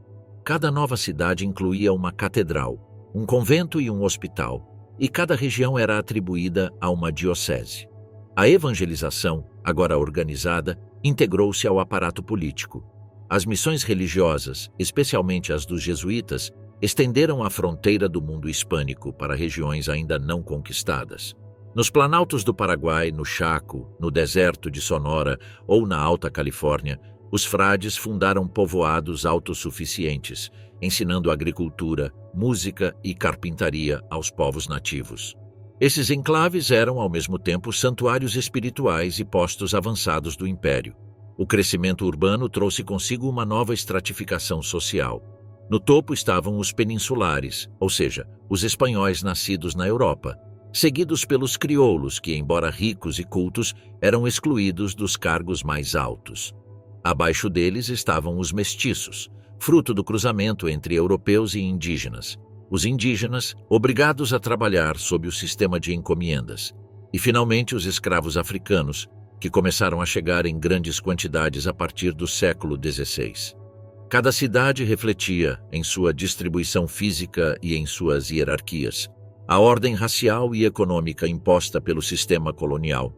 Cada nova cidade incluía uma catedral, um convento e um hospital, e cada região era atribuída a uma diocese. A evangelização, agora organizada, integrou-se ao aparato político. As missões religiosas, especialmente as dos jesuítas, estenderam a fronteira do mundo hispânico para regiões ainda não conquistadas. Nos planaltos do Paraguai, no Chaco, no deserto de Sonora ou na Alta Califórnia, os frades fundaram povoados autossuficientes, ensinando agricultura, música e carpintaria aos povos nativos. Esses enclaves eram, ao mesmo tempo, santuários espirituais e postos avançados do Império. O crescimento urbano trouxe consigo uma nova estratificação social. No topo estavam os peninsulares, ou seja, os espanhóis nascidos na Europa, seguidos pelos crioulos que, embora ricos e cultos, eram excluídos dos cargos mais altos. Abaixo deles estavam os mestiços, fruto do cruzamento entre europeus e indígenas. Os indígenas, obrigados a trabalhar sob o sistema de encomiendas. E, finalmente, os escravos africanos, que começaram a chegar em grandes quantidades a partir do século XVI. Cada cidade refletia, em sua distribuição física e em suas hierarquias, a ordem racial e econômica imposta pelo sistema colonial.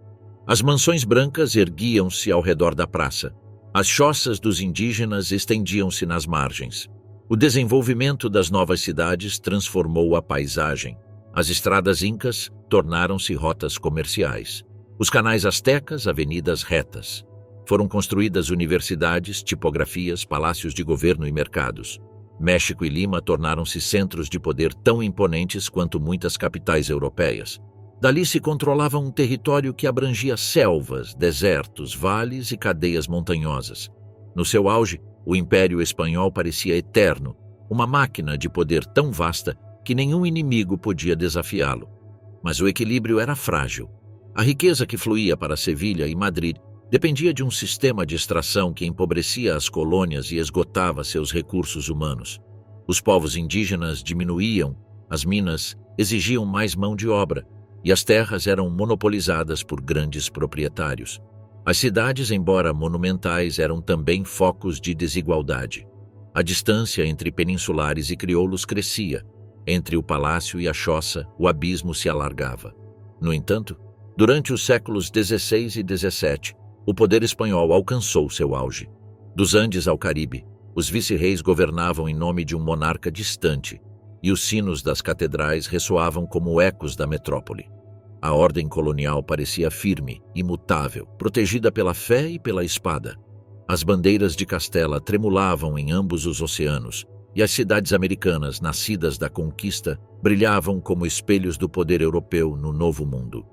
As mansões brancas erguiam-se ao redor da praça. As choças dos indígenas estendiam-se nas margens. O desenvolvimento das novas cidades transformou a paisagem. As estradas incas tornaram-se rotas comerciais. Os canais astecas, avenidas retas. Foram construídas universidades, tipografias, palácios de governo e mercados. México e Lima tornaram-se centros de poder tão imponentes quanto muitas capitais europeias. Dali se controlava um território que abrangia selvas, desertos, vales e cadeias montanhosas. No seu auge, o Império Espanhol parecia eterno, uma máquina de poder tão vasta que nenhum inimigo podia desafiá-lo. Mas o equilíbrio era frágil. A riqueza que fluía para Sevilha e Madrid dependia de um sistema de extração que empobrecia as colônias e esgotava seus recursos humanos. Os povos indígenas diminuíam, as minas exigiam mais mão de obra e as terras eram monopolizadas por grandes proprietários. As cidades, embora monumentais, eram também focos de desigualdade. A distância entre peninsulares e crioulos crescia. Entre o palácio e a choça, o abismo se alargava. No entanto, durante os séculos XVI e XVII, o poder espanhol alcançou seu auge. Dos Andes ao Caribe, os vice-reis governavam em nome de um monarca distante, e os sinos das catedrais ressoavam como ecos da metrópole. A ordem colonial parecia firme, imutável, protegida pela fé e pela espada. As bandeiras de Castela tremulavam em ambos os oceanos, e as cidades americanas, nascidas da conquista, brilhavam como espelhos do poder europeu no Novo Mundo.